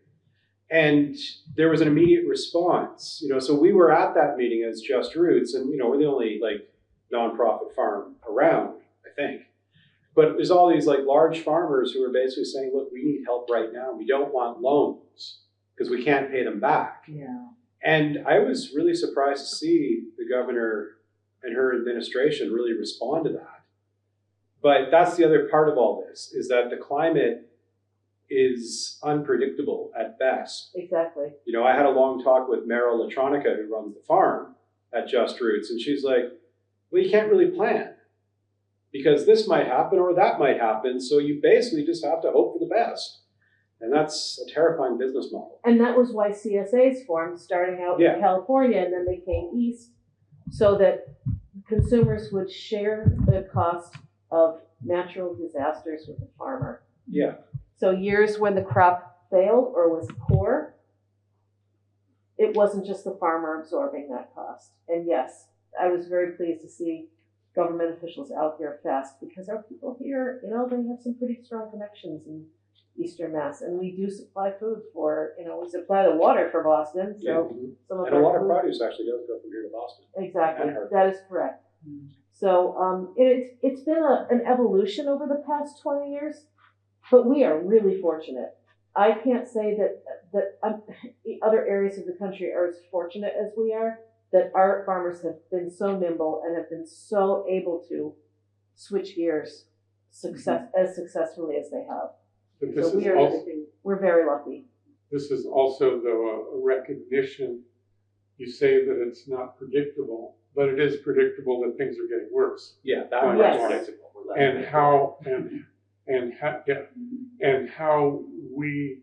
And there was an immediate response. So we were at that meeting as Just Roots, and we're the only nonprofit farm around, I think. But there's all these large farmers who are basically saying, look, we need help right now. We don't want loans because we can't pay them back. Yeah. And I was really surprised to see the governor and her administration really respond to that. But that's the other part of all this, is that the climate is unpredictable at best. Exactly. I had a long talk with Meryl Latronica, who runs the farm at Just Roots, and she's like, well, you can't really plan because this might happen or that might happen. So you basically just have to hope for the best. And that's a terrifying business model. And that was why CSAs formed, starting out in California, and then they came east so that consumers would share the cost of natural disasters with the farmer. Yeah. So years when the crop failed or was poor, it wasn't just the farmer absorbing that cost. And yes, I was very pleased to see government officials out here fast because our people here, they have some pretty strong connections in Eastern Mass, and we do supply food for, we supply the water for Boston, so some of and a lot our of food, produce actually does go from here to Boston. exactly, and Hartford. that is correct. So it's been an evolution over the past 20 years, but we are really fortunate. I can't say that other areas of the country are as fortunate as we are, that our farmers have been so nimble and have been so able to switch gears as successfully as they have. But this So is also, we're very lucky. this is also though a recognition. You say that it's not predictable, but it is predictable that things are getting worse. Yeah, that Right. was Yes. predictable. We're letting And it go. how we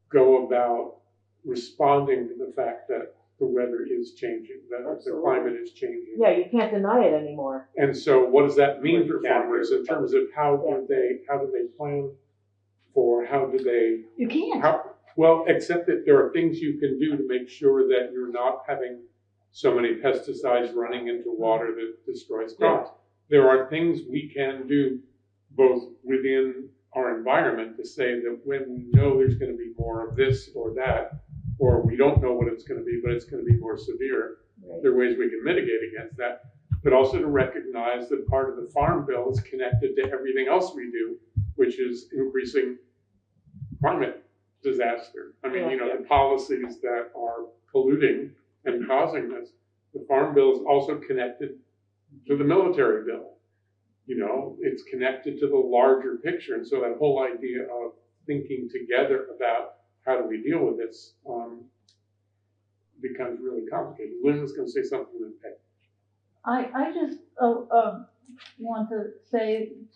go about responding to the fact that the weather is changing, that the Absolutely. climate is changing. Yeah, you can't deny it anymore. And so what does that mean for Yeah. farmers in terms of how do they plan for, how do they, You can't. well, except that there are things you can do to make sure that you're not having so many pesticides running into water that destroys crops. There are things we can do both within our environment to say that when we know there's going to be more of this or that, or we don't know what it's going to be, but it's going to be more severe, Right. there are ways we can mitigate against that. But also to recognize that part of the Farm Bill is connected to everything else we do, which is increasing climate disaster. I mean, the policies that are polluting and causing this. The Farm Bill is also connected to the military bill. It's connected to the larger picture. And so that whole idea of thinking together about how do we deal with this becomes really complicated. Lynn was going to say something then Peg. I just want to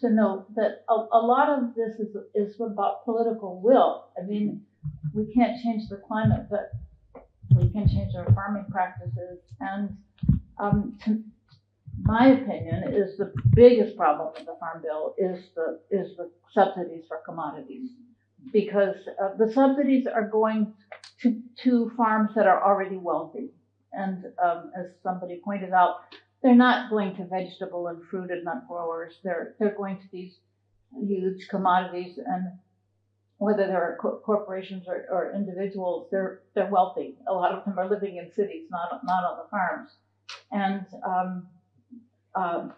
note that a lot of this is about political will. I mean, we can't change the climate, but we can change our farming practices. And my opinion is the biggest problem with the Farm Bill is the subsidies for commodities, because the subsidies are going to farms that are already wealthy. And as somebody pointed out, they're not going to vegetable and fruit and nut growers. They're going to these huge commodities, and whether they're corporations or individuals, they're wealthy. A lot of them are living in cities, not on the farms. And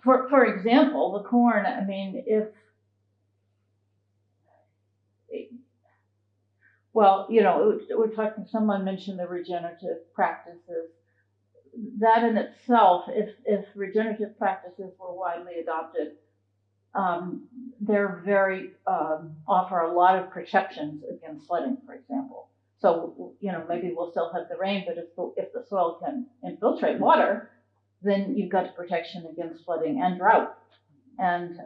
for example, the corn. I mean, we're talking. Someone mentioned the regenerative practices. That in itself, if regenerative practices were widely adopted, they're very offer a lot of protections against flooding, for example. So maybe we'll still have the rain, but if the soil can infiltrate water, then you've got protection against flooding and drought. And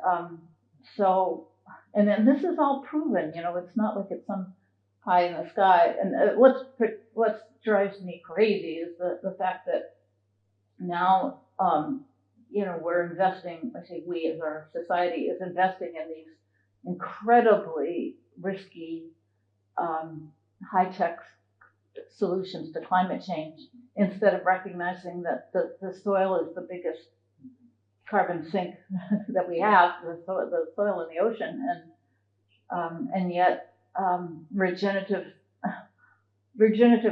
and then this is all proven. It's not like it's some pie in the sky. And what drives me crazy is the fact that now, we're investing, I say we as our society is investing in these incredibly risky, high-tech solutions to climate change, instead of recognizing that the soil is the biggest carbon sink that we have, the soil in the ocean, and yet regenerative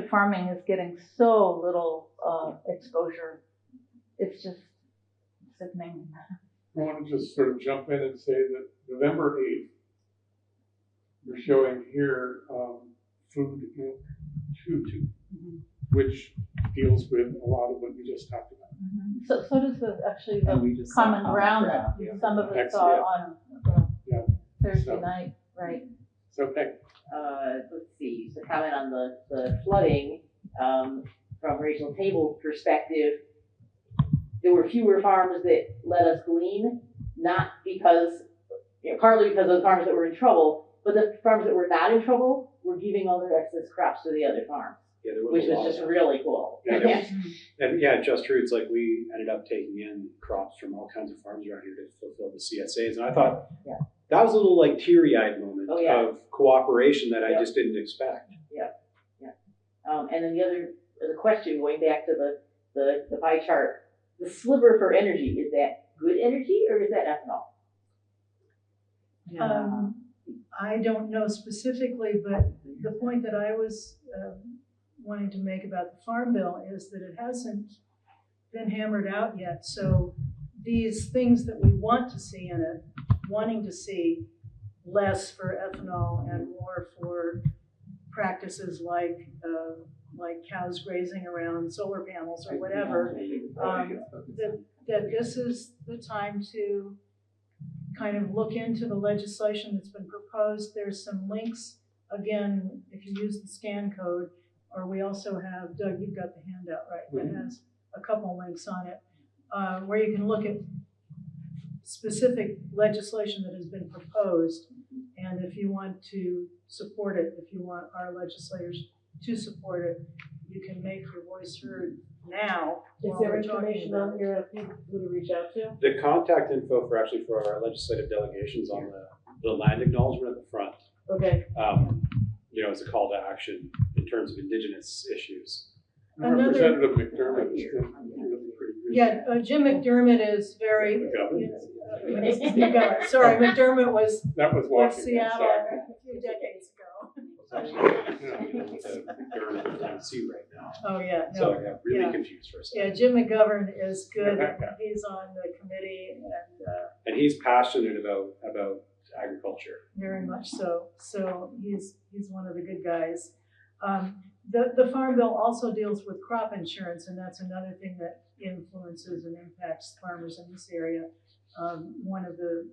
farming is getting so little exposure. It's just sickening. I want to just sort of jump in and say that November 8th, we're showing here Food Inc. 2, which deals with a lot of what you just talked about. So does And we the just saw common ground that yeah. some of us Excellent. saw on Thursday So- night, right? So Peg, Let's see, so comment on the flooding, from regional table perspective, there were fewer farms that let us glean, not because, partly because of the farms that were in trouble, but the farms that were not in trouble were giving all their excess crops to the other farms, Yeah, there was which a lot was of just that. really cool. Yeah, there was- And yeah, Just Roots, like we ended up taking in crops from all kinds of farms around here to fulfill the CSAs. And I thought that was a little like teary-eyed moment Oh, yeah. of cooperation that I Yeah. just didn't expect. And then the question, going back to the pie chart, the sliver for energy, is that good energy or is that ethanol? I don't know specifically, but the point that I was wanting to make about the Farm Bill is that it hasn't been hammered out yet. So these things that we want to see in it, wanting to see less for ethanol and more for practices like cows grazing around solar panels or whatever, that this is the time to kind of look into the legislation that's been proposed. There's some links, again, if you use the scan code, or we also have, Doug, you've got the handout, right, that has a couple links on it, where you can look at specific legislation that has been proposed. And if you want to support it, if you want our legislators to support it, you can make your voice heard now. Is while there we're talking information about on it. here who to reach out to? The contact info for our legislative delegations on the land acknowledgement at the front. Okay. As a call to action in terms of Indigenous issues. Another- Representative McDermott is really pretty good. Yeah, Jim McDermott is very, sorry, McDermott was That was with Washington, Seattle sorry. a few decades ago. McDermott in Tennessee right now. Oh, yeah, So no, I got really yeah. confused for a yeah, second. Jim McGovern is good, Yeah. he's on the committee and, And he's passionate about agriculture. very much so, so he's one of the good guys. The Farm Bill also deals with crop insurance, and that's another thing that influences and impacts farmers in this area. One of the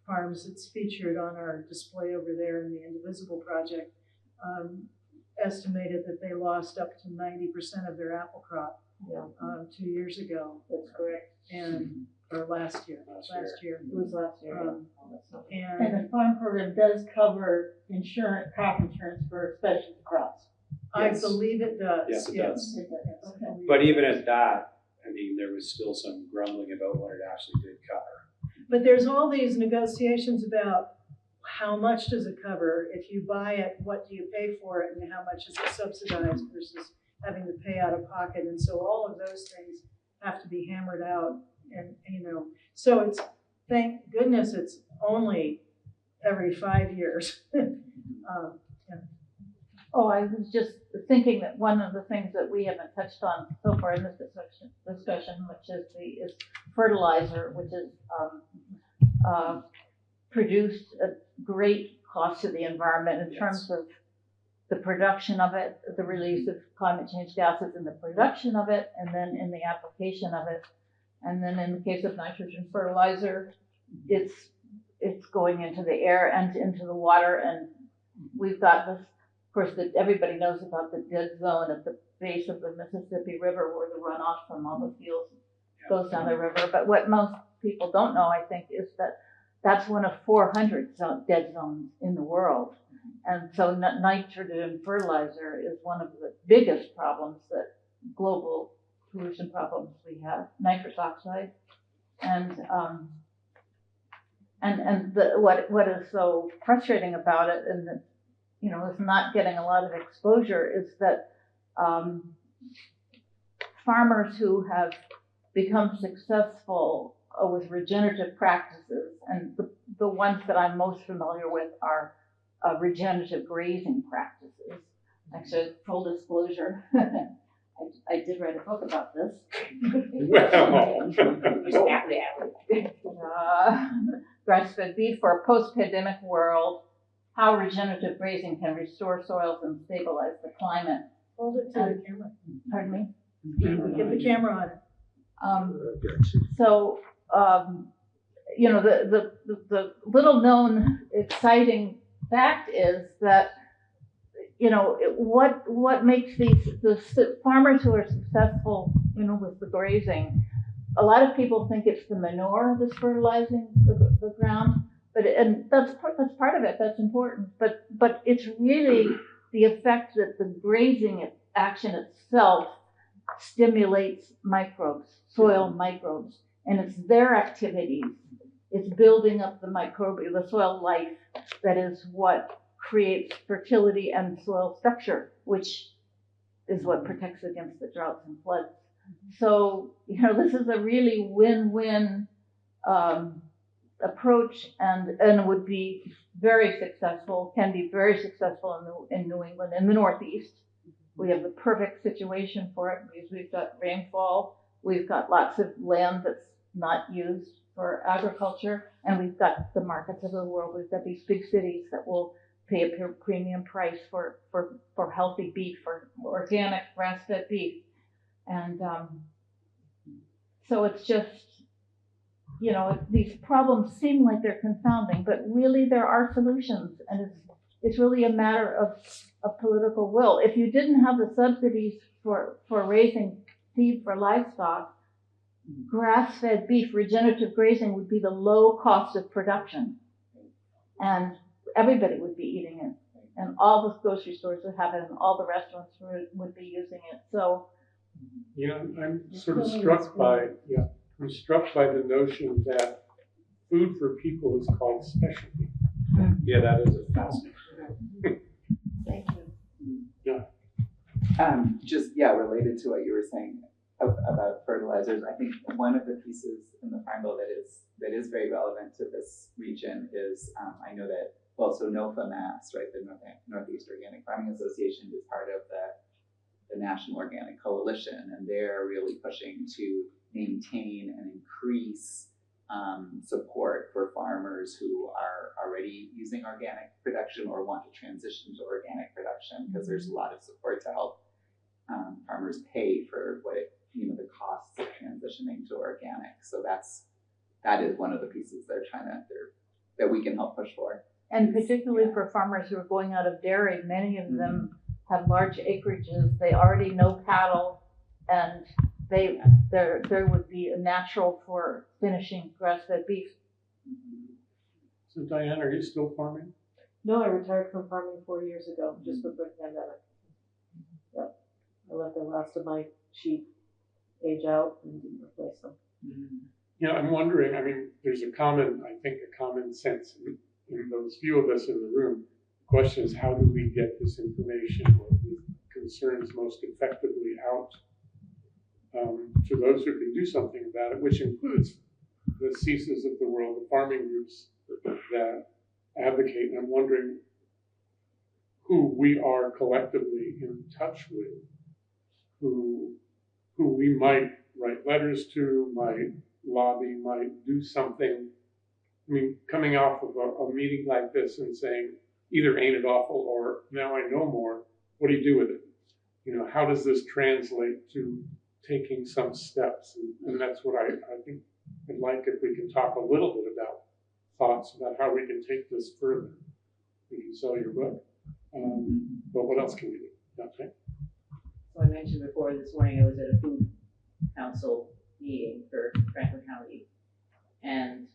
farms that's featured on our display over there in the Indivisible Project estimated that they lost up to 90% of their apple crop 2 years ago. That's correct. Or last year. It was last year. And And the farm program does cover crop insurance for specialty crops. I Yes. believe it does. Yes, it does. It does, Yes, I okay. believe But it even does. at that, there was still some grumbling about what it actually did cover. But there's all these negotiations about how much does it cover? If you buy it, what do you pay for it, and how much is it subsidized versus having to pay out of pocket? And so all of those things have to be hammered out, and so it's, thank goodness it's only every 5 years. Oh, I was just thinking that one of the things that we haven't touched on so far in this discussion, which is fertilizer, which is produced at great cost to the environment in terms of the production of it, the release of climate change gases in the production of it, and then in the application of it. And then in the case of nitrogen fertilizer, it's going into the air and into the water. And we've got this, of course, that everybody knows about the dead zone at the base of the Mississippi River where the runoff from all the fields goes down the river. But what most people don't know, I think, is that that's one of 400 dead zones in the world. And so nitrogen fertilizer is one of the biggest problems that global pollution problems we have, nitrous oxide. And what is so frustrating about it, and that, is not getting a lot of exposure, is that farmers who have become successful with regenerative practices, and the ones that I'm most familiar with are regenerative grazing practices. Actually, full disclosure, I did write a book about this. Grass-fed beef for a post-pandemic world, how regenerative grazing can restore soils and stabilize the climate. Hold it to the camera. Pardon me? Get the camera on it. The little known exciting fact is that, what makes the farmers who are successful, with the grazing, a lot of people think it's the manure that's fertilizing the ground, and that's part of it, that's important, but it's really the effect that the grazing action itself stimulates microbes, soil microbes, and it's their activities. It's building up the soil life that is what creates fertility and soil structure, which is what protects against the droughts and floods. So, this is a really win-win approach, and would be very successful, can be very successful in New England, in the Northeast. We have the perfect situation for it because we've got rainfall, we've got lots of land that's not used for agriculture. And we've got the markets of the world. We've got these big cities that will pay a premium price for healthy beef, for organic grass-fed beef. And so it's just, you know, these problems seem like they're confounding, but really there are solutions, and it's really a matter of political will. If you didn't have the subsidies for raising feed for livestock, grass-fed beef, regenerative grazing would be the low cost of production, and everybody would be eating it, and all the grocery stores would have it, and all the restaurants would be using it. So, you know, I'm sort of struck by the notion that food for people is called specialty. Yeah, that is a fascinating. Thank you. Just related to what you were saying about fertilizers, I think one of the pieces in the Farm Bill that is very relevant to this region is I know that NOFA Mass, right, the Northeast Organic Farming Association, is part of the National Organic Coalition, and they're really pushing to maintain and increase support for farmers who are already using organic production or want to transition to organic production, because there's a lot of support to help farmers pay for the costs of transitioning to organic. So that is one of the pieces that we can help push for. and particularly for farmers who are going out of dairy, many of them have large acreages. They already know cattle, and there would be a natural for finishing grass-fed beef. So Diane, are you still farming? No, I retired from farming 4 years ago, just before the pandemic. Yep. I let the last of my sheep age out and didn't replace them. You know, I'm wondering, I mean, there's a common sense in those few of us in the room. The question is, how do we get this information or the concerns most effectively out to those who can do something about it, which includes the CISAs of the world, the farming groups that advocate. And I'm wondering who we are collectively in touch with, who we might write letters to, might lobby, might do something. I mean, coming off of a meeting like this and saying, either ain't it awful or now I know more, what do you do with it? You know, how does this translate to taking some steps? And that's what I think I'd like if we can talk a little bit about thoughts about how we can take this further. We can sell your book, but what else can we do? Okay. So I mentioned before this morning I was at a food council meeting for Franklin County, and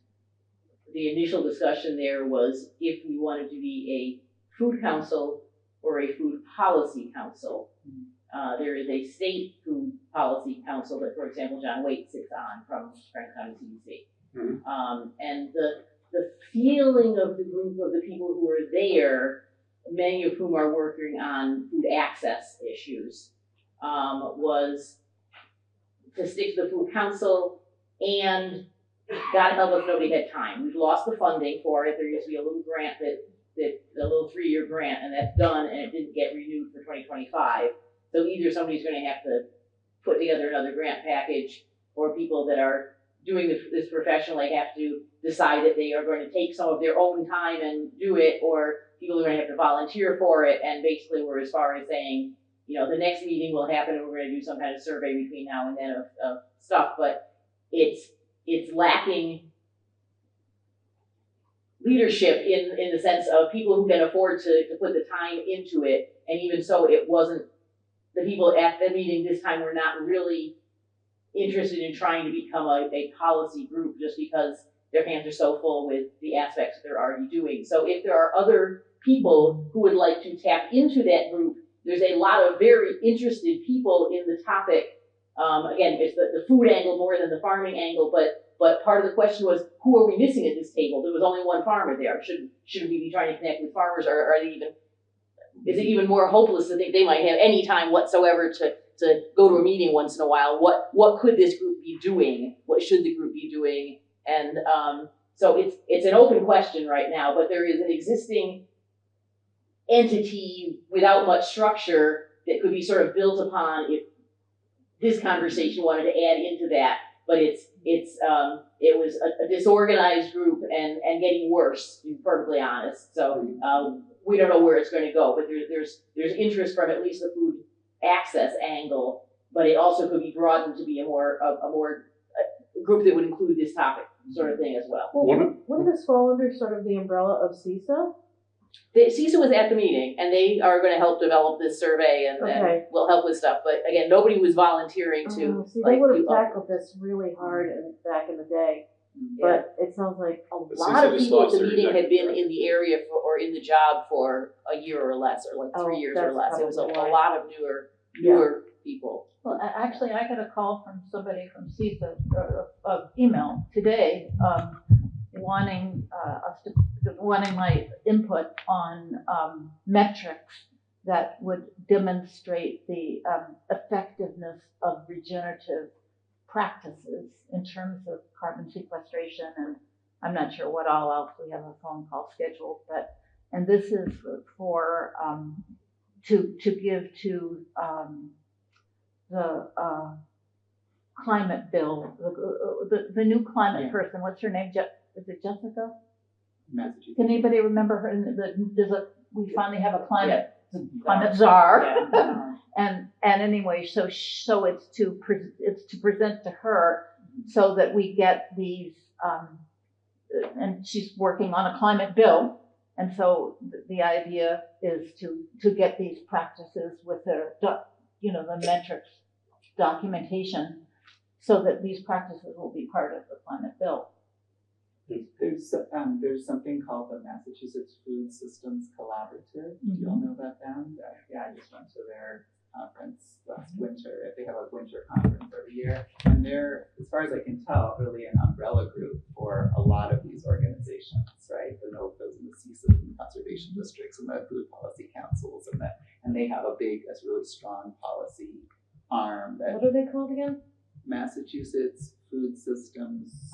the initial discussion there was if we wanted to be a food council or a food policy council. There is a state food policy council that, for example, John Waite sits on from Franklin County CDC. And the feeling of the group of the people who are there, many of whom are working on food access issues, was to stick to the food council, and God help us, nobody had time. We've lost the funding for it. There used to be a little grant a little 3-year grant, and that's done, and it didn't get renewed for 2025. So either somebody's going to have to put together another grant package, or people that are doing this professionally have to decide that they are going to take some of their own time and do it, or people are going to have to volunteer for it. And basically we're as far as saying, you know, the next meeting will happen and we're going to do some kind of survey between now and then of stuff, but it's lacking leadership in the sense of people who can afford to put the time into it. And even so, it wasn't, the people at the meeting this time were not really interested in trying to become a policy group, just because their hands are so full with the aspects that they're already doing. So if there are other people who would like to tap into that group, there's a lot of very interested people in the topic. Again, it's the food angle more than the farming angle, but part of the question was, who are we missing at this table? There was only one farmer there. Should we be trying to connect with farmers, or are they even, is it even more hopeless to think they might have any time whatsoever to go to a meeting once in a while? What could this group be doing? What should the group be doing? And so it's an open question right now, but there is an existing entity without much structure that could be sort of built upon if this conversation wanted to add into that. but it was a disorganized group and getting worse, to be perfectly honest. So, we don't know where it's gonna go, but there's interest from at least the food access angle, but it also could be broadened to be a more group that would include this topic sort of thing as well. Well, wouldn't this fall under sort of the umbrella of CISA? CISA was at the meeting, and they are gonna help develop this survey and Okay. will help with stuff, but again, nobody was volunteering to, See, they would have do tackled this really hard back in the day, but it sounds like a But lot of CISA just people at lost the their meeting had been executive in the area or in the job for a year or less, or like 3 Oh, years or that's less. It was a probably why. lot of newer people. Well, actually, I got a call from somebody from CISA, email today, wanting my input on metrics that would demonstrate the effectiveness of regenerative practices in terms of carbon sequestration, and I'm not sure what all else. We have a phone call scheduled, and this is for to give to the climate bill, the new climate person. What's her name? Is it Jessica? Massachusetts. Can anybody remember her? We finally have a climate czar. And anyway, so it's to present to her so that we get these, and she's working on a climate bill. And so the idea is to get these practices with the metrics documentation so that these practices will be part of the climate bill. There's something called the Massachusetts Food Systems Collaborative. Do you all know about them? I just went to their conference last winter. They have a winter conference every year, and they're, as far as I can tell, really an umbrella group for a lot of these organizations, right? The NOFAs and the CISAs and the conservation districts and the food policy councils, and they have a really strong policy arm that what are they called again? Massachusetts Food Systems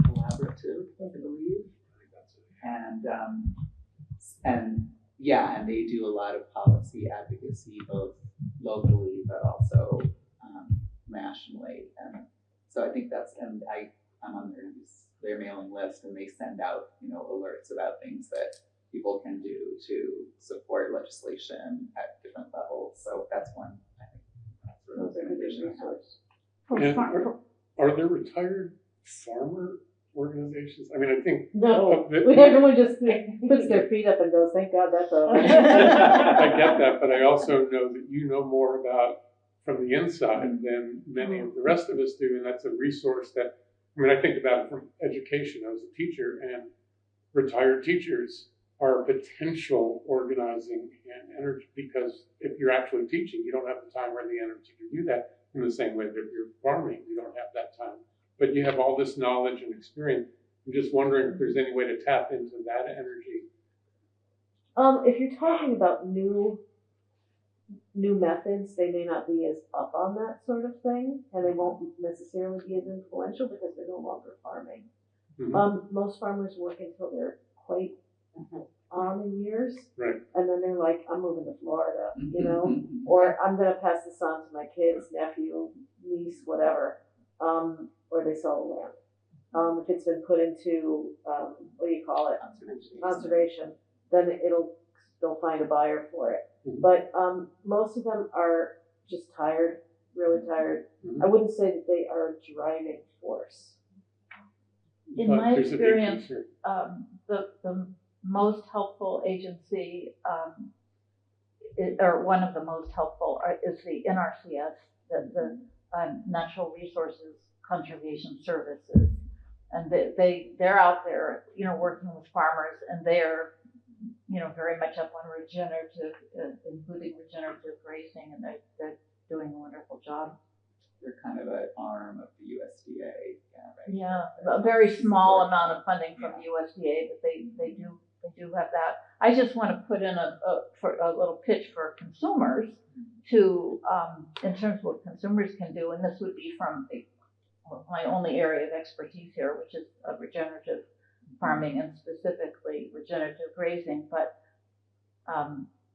Collaborative, I believe. And they do a lot of policy advocacy, both locally but also nationally. And so I think I'm on their mailing list, and they send out alerts about things that people can do to support legislation at different levels. So that's one, I think, that's sort of organization. And are there retired farmer organizations? I mean, I think. No, everyone just puts their feet up and goes, thank God that's over. I get that, but I also know that you know more about from the inside than many of the rest of us do, and that's a resource that, I think about it from education. I was a teacher, and retired teachers are potential organizing and energy, because if you're actually teaching, you don't have the time or the energy to do that in the same way that if you're farming, you don't have that time. But you have all this knowledge and experience. I'm just wondering if there's any way to tap into that energy. If you're talking about new methods, they may not be as up on that sort of thing, and they won't necessarily be as influential because they're no longer farming. Mm-hmm. Most farmers work until they're quite on in years, right? And then they're like, I'm moving to Florida, or I'm going to pass this on to my kids, nephew, niece, whatever, or they sell the land. If it's been put into, what do you call it? Conservation, then they'll find a buyer for it. Mm-hmm. But most of them are just tired, really tired. Mm-hmm. I wouldn't say that they are a driving force. In my experience, the most helpful agency, or one of the most helpful, is the NRCS, the Natural Resources Conservation Services, and they're out there, working with farmers, and they're, very much up on regenerative, including regenerative grazing, and they're doing a wonderful job. They're kind of an arm of the USDA, right? Yeah, a very small amount of funding from the USDA, but they do have that. I just want to put in for a little pitch for consumers to, in terms of what consumers can do, and this would be from my only area of expertise here, which is regenerative farming and specifically regenerative grazing. But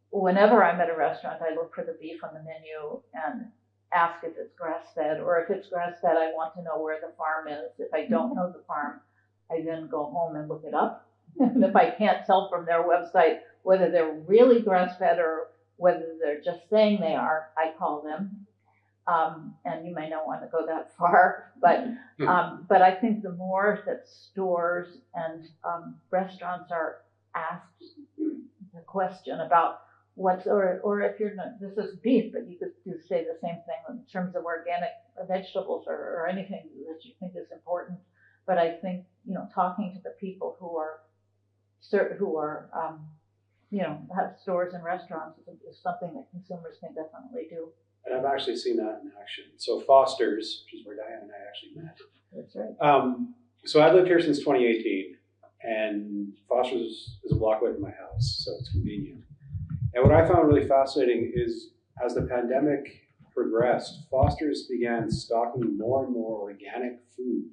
whenever I'm at a restaurant, I look for the beef on the menu, and ask if it's grass-fed, or if it's grass-fed, I want to know where the farm is. If I don't know the farm, I then go home and look it up. And if I can't tell from their website whether they're really grass-fed or whether they're just saying they are, I call them. And you may not want to go that far, but I think the more that stores and restaurants are asked the question about or if you're not, this is beef, but you could say the same thing in terms of organic vegetables or anything that you think is important. But I think, talking to the people who are have stores and restaurants is something that consumers can definitely do. And I've actually seen that in action. So Foster's, which is where Diane and I actually met. That's right. So I've lived here since 2018, and Foster's is a block away from my house, so it's convenient. And what I found really fascinating is as the pandemic progressed, Foster's began stocking more and more organic food.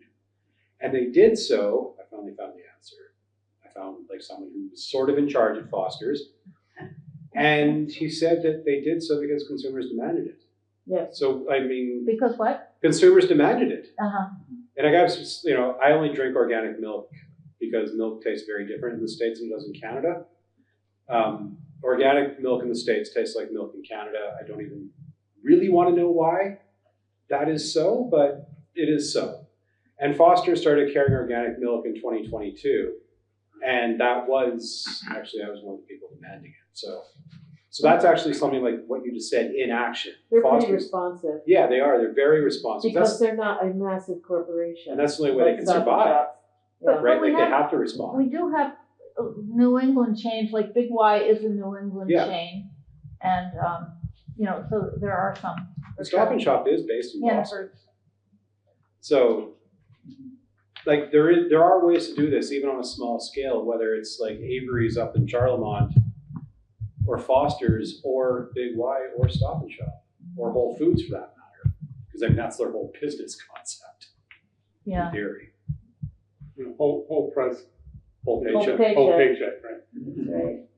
And they did so, I finally found the answer. I found someone who was sort of in charge at Foster's. And he said that they did so because consumers demanded it. Yes. So, I mean... Because what? Consumers demanded it. Uh-huh. And I guess, I only drink organic milk because milk tastes very different in the States than it does in Canada. Organic milk in the States tastes like milk in Canada. I don't even really want to know why that is so, but it is so. And Foster started carrying organic milk in 2022. And that was, actually, I was one of the people demanding it. So that's actually something like what you just said in action. They're pretty Foster's, responsive. yeah, they are. They're very responsive. Because they're not a massive corporation. And that's the only way they can survive. But Right? we Like they have to respond. We do have New England chains, like Big Y is a New England chain. And, so there are some. The Stop and Shop is based in Boston. Hannaford's. So, there are ways to do this, even on a small scale, whether it's like Avery's up in Charlemont, or Foster's, or Big Y, or Stop and Shop, or Whole Foods for that matter. Because that's their whole business concept, Yeah. in theory. Whole price, Whole paycheck. whole paycheck, right? Right.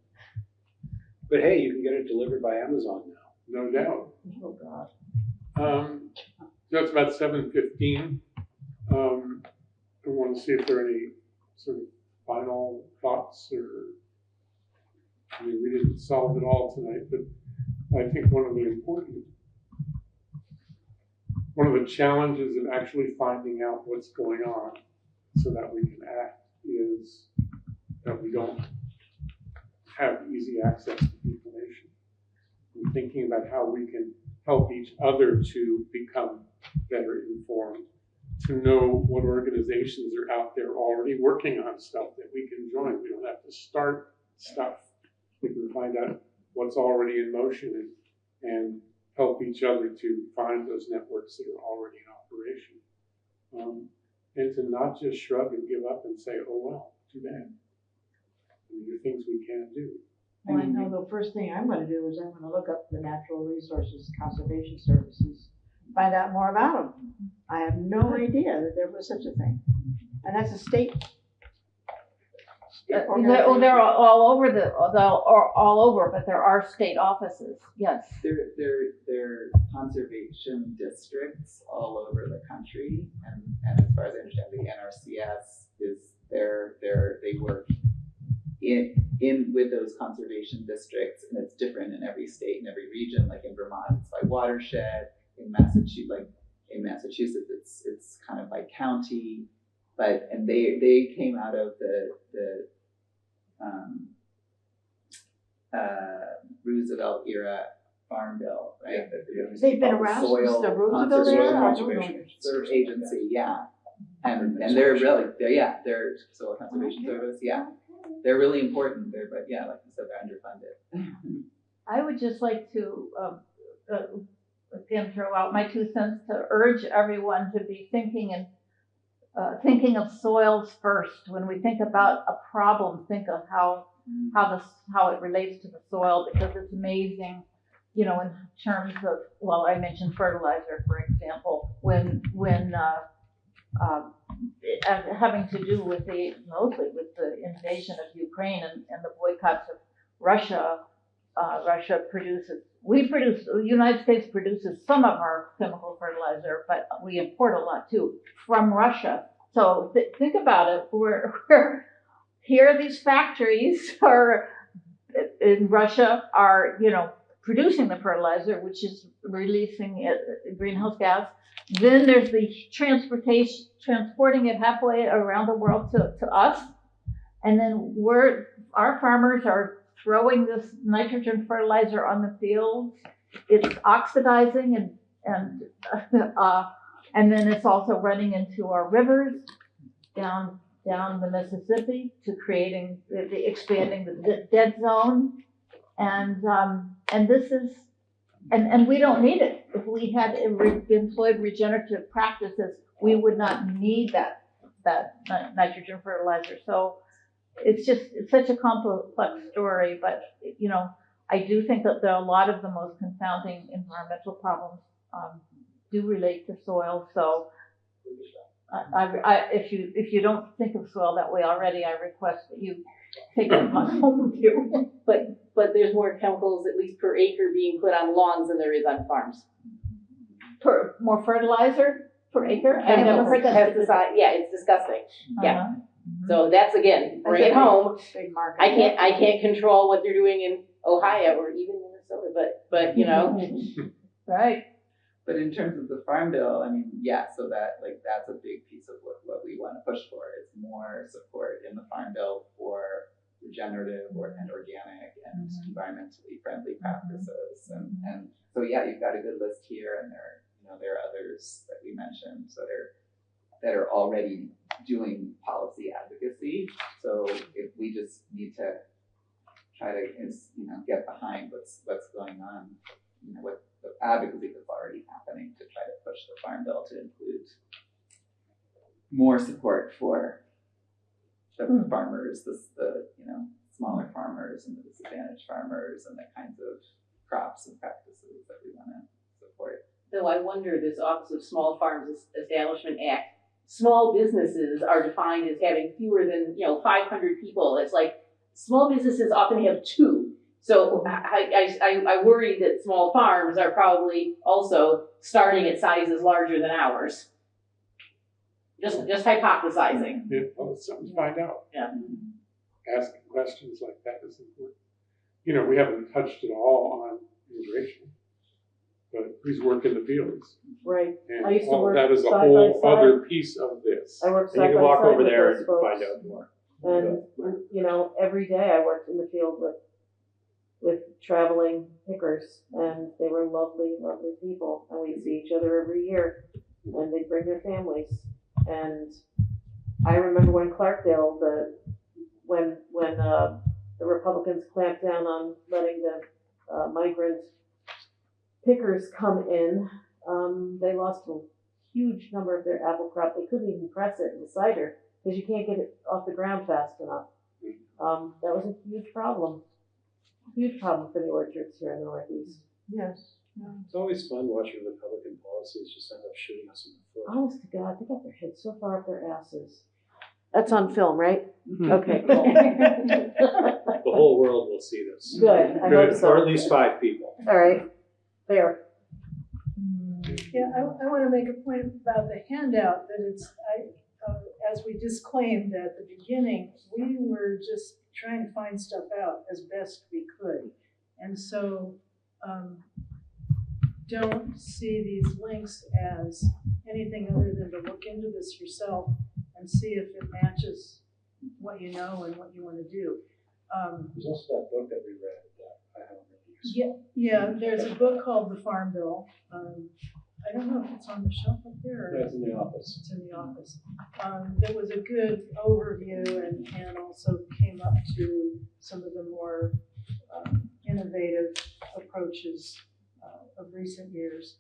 But hey, you can get it delivered by Amazon now. No doubt. Oh, God. So it's about 7:15. I want to see if there are any sort of final thoughts we didn't solve it all tonight, but I think one of the challenges of actually finding out what's going on so that we can act is that we don't have easy access to information. And thinking about how we can help each other to become better informed, to know what organizations are out there already working on stuff that we can join. We don't have to start stuff. We can find out what's already in motion and help each other to find those networks that are already in operation. And to not just shrug and give up and say, oh, well, too bad. There are things we can't do. Well, I know the first thing I'm gonna do is I'm gonna look up the Natural Resources Conservation Services, find out more about them. I have no idea that there was such a thing. And that's a state. They're all over, but there are state offices, yes. There are conservation districts all over the country, and as far as I understand, the NRCS is they work in with those conservation districts, and it's different in every state and every region. Like in Vermont, it's by watershed. In Massachusetts, it's kind of by county. And they came out of the Roosevelt era Farm Bill, right? They've been around since the Roosevelt era? Conservation Agency, yeah. And they're Soil Conservation Service, yeah. They're really important. But yeah, like you said, they're underfunded. I would just like to, again, throw out my 2 cents to urge everyone to be thinking of soils first. When we think about a problem, think of how it relates to the soil, because it's amazing, in terms of, well, I mentioned fertilizer, for example, when having to do mostly with the invasion of Ukraine and the boycotts of Russia, Russia produces, the United States produces some of our chemical fertilizer, but we import a lot too from Russia. So think about it. We're here, these factories are in Russia are, producing the fertilizer, which is releasing greenhouse gas. Then there's the transporting it halfway around the world to us. And then our farmers are throwing this nitrogen fertilizer on the fields. It's oxidizing and then it's also running into our rivers down the Mississippi to creating expanding the dead zone. And this is, and we don't need it. If we had employed regenerative practices, we would not need that nitrogen fertilizer. So it's such a complex story, but I do think that a lot of the most confounding environmental problems do relate to soil. So if you don't think of soil that way already, I request that you take it home with you. But there's more chemicals, at least per acre, being put on lawns than there is on farms. More fertilizer per acre? I've never heard that. Pesticide, yeah, it's disgusting. Yeah. Uh-huh. So that's, again, bring it home. Big market. I can't control what they're doing in Ohio or even Minnesota, but Right. But in terms of the Farm Bill, I mean, yeah, so that's a big piece of what we want to push for. It's more support in the Farm Bill for regenerative and organic and environmentally friendly practices. And so yeah, you've got a good list here, and there are others that we mentioned that are already doing policy advocacy. So if we just need to try to get behind what's going on, what the advocacy that's already happening to try to push the Farm Bill to include more support for the farmers, the smaller farmers and the disadvantaged farmers and the kinds of crops and practices that we want to support. Though I wonder, this Office of Small Farms Establishment Act, small businesses are defined as having fewer than 500 people. It's like small businesses often have 2. So I worry that small farms are probably also starting at sizes larger than ours. Just hypothesizing. Yeah, well, it's something to find out. Yeah. Asking questions like that is important. We haven't touched at all on immigration, but who's working the fields? Right. And I used to all work that is a side by whole side. other piece of this. I worked And side you can by walk side over with there those and folks. find out more. And every day I worked in the field with traveling pickers, and they were lovely, lovely people. And we'd see each other every year, and they'd bring their families. And I remember when Clarkdale, when the Republicans clamped down on letting the migrant pickers come in, they lost a huge number of their apple crop. They couldn't even press it in the cider because you can't get it off the ground fast enough. That was a huge problem for the orchards here in the Northeast. Yes. It's always fun watching Republican policies just end up shooting us in the foot. Honest to God, they got their heads so far up their asses. That's on film, right? Okay, cool. The whole world will see this. Good, I Good, hope so. or at least 5 people. All right, there. Yeah, I want to make a point about the handout, that as we disclaimed at the beginning, we were just trying to find stuff out as best we could. And so don't see these links as anything other than to look into this yourself and see if it matches what you know and what you want to do. There's also that book that we read that I haven't really used. Yeah, there's a book called The Farm Bill. I don't know if it's on the shelf up there. Or Yeah, it's in the office. It's in the office. That was a good overview and also came up to some of the more innovative approaches of recent years.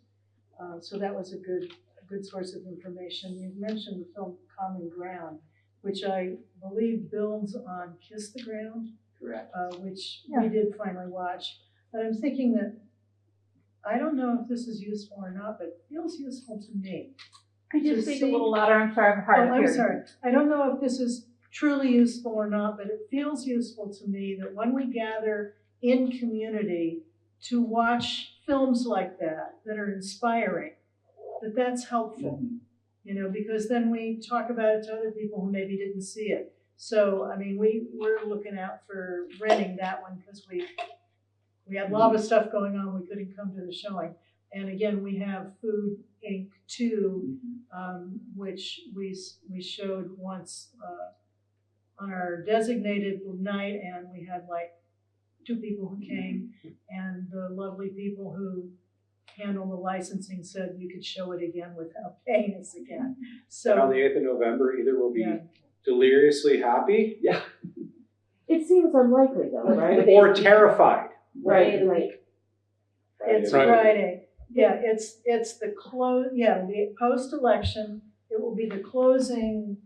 So that was a good source of information. You mentioned the film Common Ground, which I believe builds on Kiss the Ground, Correct. which we did finally watch. But I'm thinking that I don't know if this is useful or not, but it feels useful to me. Could you To speak a see- little louder? I'm sorry, I'm hard of I'm hearing. sorry. I don't know if this is truly useful or not, but it feels useful to me that when we gather in community to watch films like that are inspiring, that's helpful. You know, because then we talk about it to other people who maybe didn't see it. So, I mean, we're looking out for renting that one because we had lava stuff going on, we couldn't come to the showing. And again, we have Food Inc. 2, which we showed once on our designated night, and we had like 2 people who came, and the lovely people who handle the licensing said you could show it again without paying us again. And on the So, 8th of November, either we'll be yeah. deliriously happy It seems unlikely though, right? or terrified. Right. It's Friday. Friday. Yeah, it's the the post-election, it will be the closing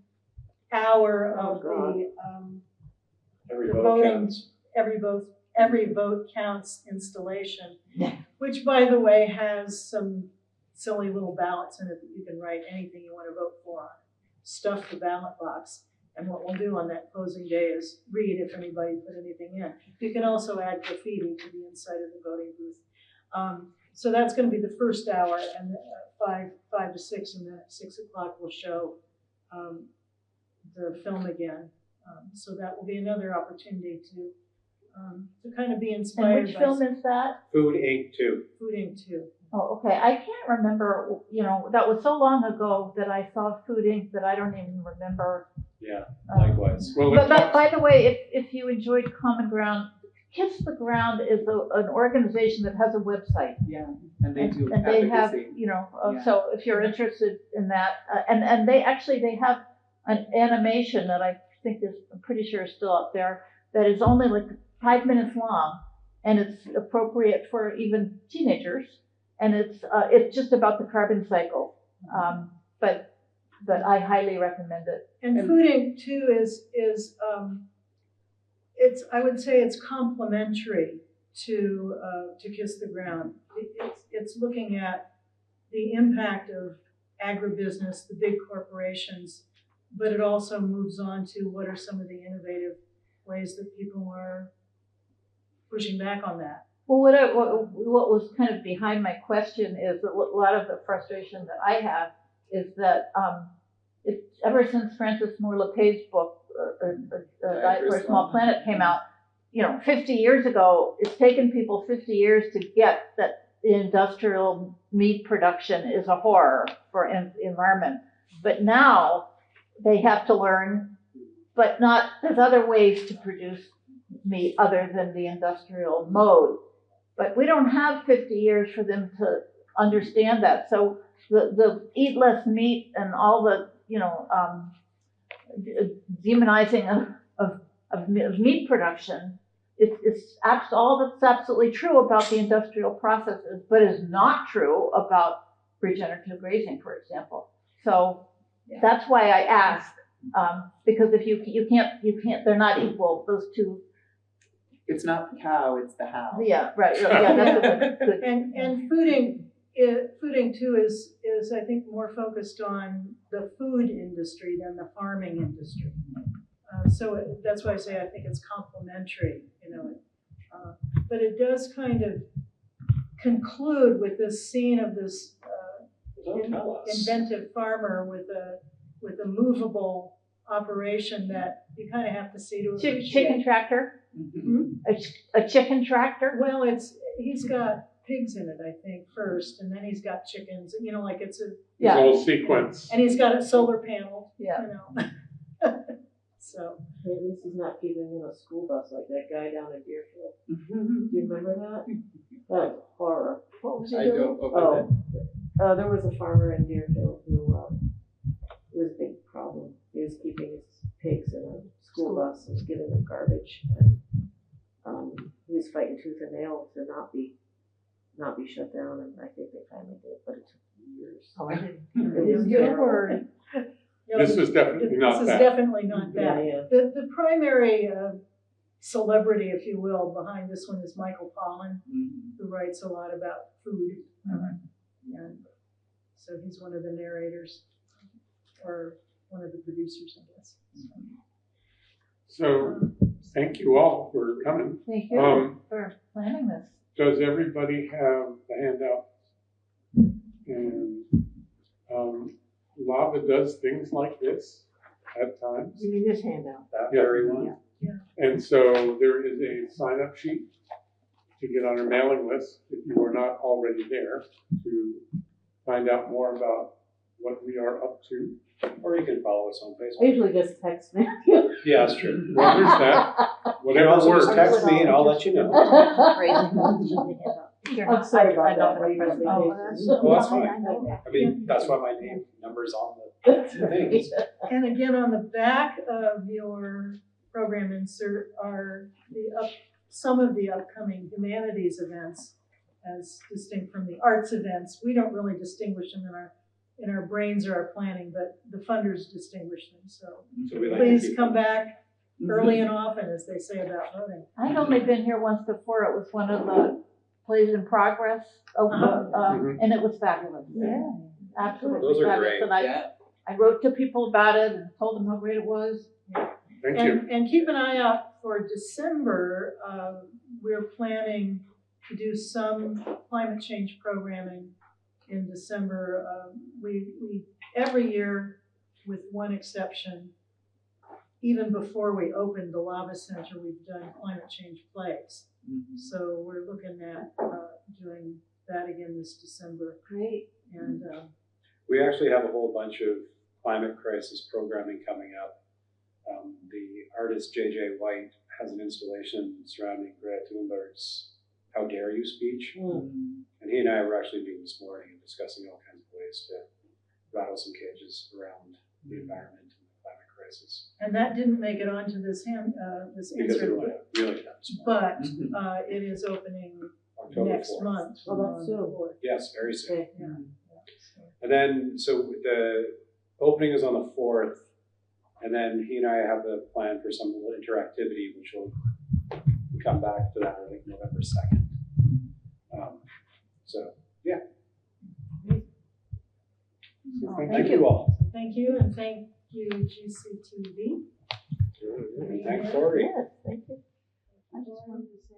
hour of the, Every the vote voting, counts. every vote counts installation, which by the way has some silly little ballots in it that you can write anything you want to vote for on. Stuff the ballot box. And what we'll do on that closing day is read if anybody put anything in. You can also add graffiti to the inside of the voting booth. So that's going to be the first hour, and 5 to 6, and then at 6 o'clock we'll show the film again. So that will be another opportunity to kind of be And inspired which by film is that? Food Inc. 2. Food Inc. 2. Oh, okay. I can't remember, you know, that was so long ago that I saw Food Inc. that I don't even remember. Yeah, um, likewise. Well, But, it but talks, by the way, if you enjoyed Common Ground, Kiss the Ground is an organization that has a website. Yeah, and they do And they have, advocacy. you know, Yeah. so if you're interested in that, and they have an animation that I think I'm pretty sure is still up there, that is only like 5 minutes long, and it's appropriate for even teenagers, and it's just about the carbon cycle. But I highly recommend it. And Food Inc. 2 is I would say it's complementary to Kiss the Ground. It's looking at the impact of agribusiness, the big corporations, but it also moves on to what are some of the innovative ways that people are pushing back on that. Well, what was kind of behind my question is that a lot of the frustration that I have is that ever since Frances Moore Lepay's book, Diet for a Small Planet came out, 50 years ago, it's taken people 50 years to get that the industrial meat production is a horror for environment. But now they have to learn, there's other ways to produce meat other than the industrial mode. But we don't have 50 years for them to understand that. So the eat less meat and all the, demonizing of meat production, it's all that's absolutely true about the industrial processes, but is not true about regenerative grazing, for example. So that's why I ask, because if you can't, they're not equal, those two. It's not the cow, it's the how. Yeah, right, yeah, that's a good. And Food Inc. 2 is I think more focused on the food industry than the farming industry. So that's why I say I think it's complementary, but it does kind of conclude with this scene of this Don't tell us. inventive farmer with a movable operation that you kind of have to see to appreciate. Chicken tractor? A chicken tractor? Well, he's got pigs in it, I think, first, and then he's got chickens, like it's a, this whole sequence. and he's got a solar panel, Yeah. So, At least he's not keeping in a school bus like that guy down in Deerfield. Do you remember that? That was a horror. What was he I doing? go over There was a farmer in Deerfield who, it was a big problem. He was keeping his pigs in a school bus and giving them garbage, and he was fighting tooth and nail to not be shut down, and I think they finally did, but it took years. Oh, I didn't. It was Good terrible. word. This is definitely not This is that. definitely not Yeah, that. yeah. The primary celebrity, if you will, behind this one is Michael Pollan, who writes a lot about food. And so he's one of the narrators, or one of the producers, I guess. So thank you all for coming. Thank you Um, for planning this. Does everybody have the handout? And LAVA does things like this at times. You mean this handout? That Yeah. very one. And so there is a sign-up sheet to get on our mailing list if you are not already there to find out more about what we are up to. Or you can follow us on I Facebook. usually just text me. Yeah, that's true. Well, there's that. You can Whatever also works. just text me and I'll let you know. I'm sorry about I know that. the president. Well, that's fine. I know that. I mean, that's why my name number's on the things. And again, on the back of your program insert are some of the upcoming humanities events as distinct from the arts events. We don't really distinguish them in our brains or our planning, but the funders distinguish them. So So we like to please keep come them. back early and often, as they say about voting. I'd only been here once before. It was one of the plays in progress, and it was fabulous. Yeah. Absolutely Those are fabulous. great. And I wrote to people about it and told them how great it was. Thank you. And keep an eye out for December. We're planning to do some climate change programming in December. We every year, with one exception, even before we opened the Lava Center, we've done climate change plays. So we're looking at doing that again this December. Great. And We actually have a whole bunch of climate crisis programming coming up. The artist J.J. White has an installation surrounding Greta Thunberg's How Dare You speech. And he and I were actually meeting this morning and discussing all kinds of ways to rattle some cages around the environment and the climate crisis. and that didn't make it onto this Because we insert, want to really have some but it is opening October next 4th. month. Oh, that's soon. on the 4th. Yes, very soon. Okay. Yeah. And then, so the opening is on the 4th, and then he and I have the plan for some little interactivity, which will come back to that, I think, November 2nd. So, yeah. So Thank you all. Thank you, and thank you, GCTV. Thanks, Lori. Yes, thank you. I just wanted to say.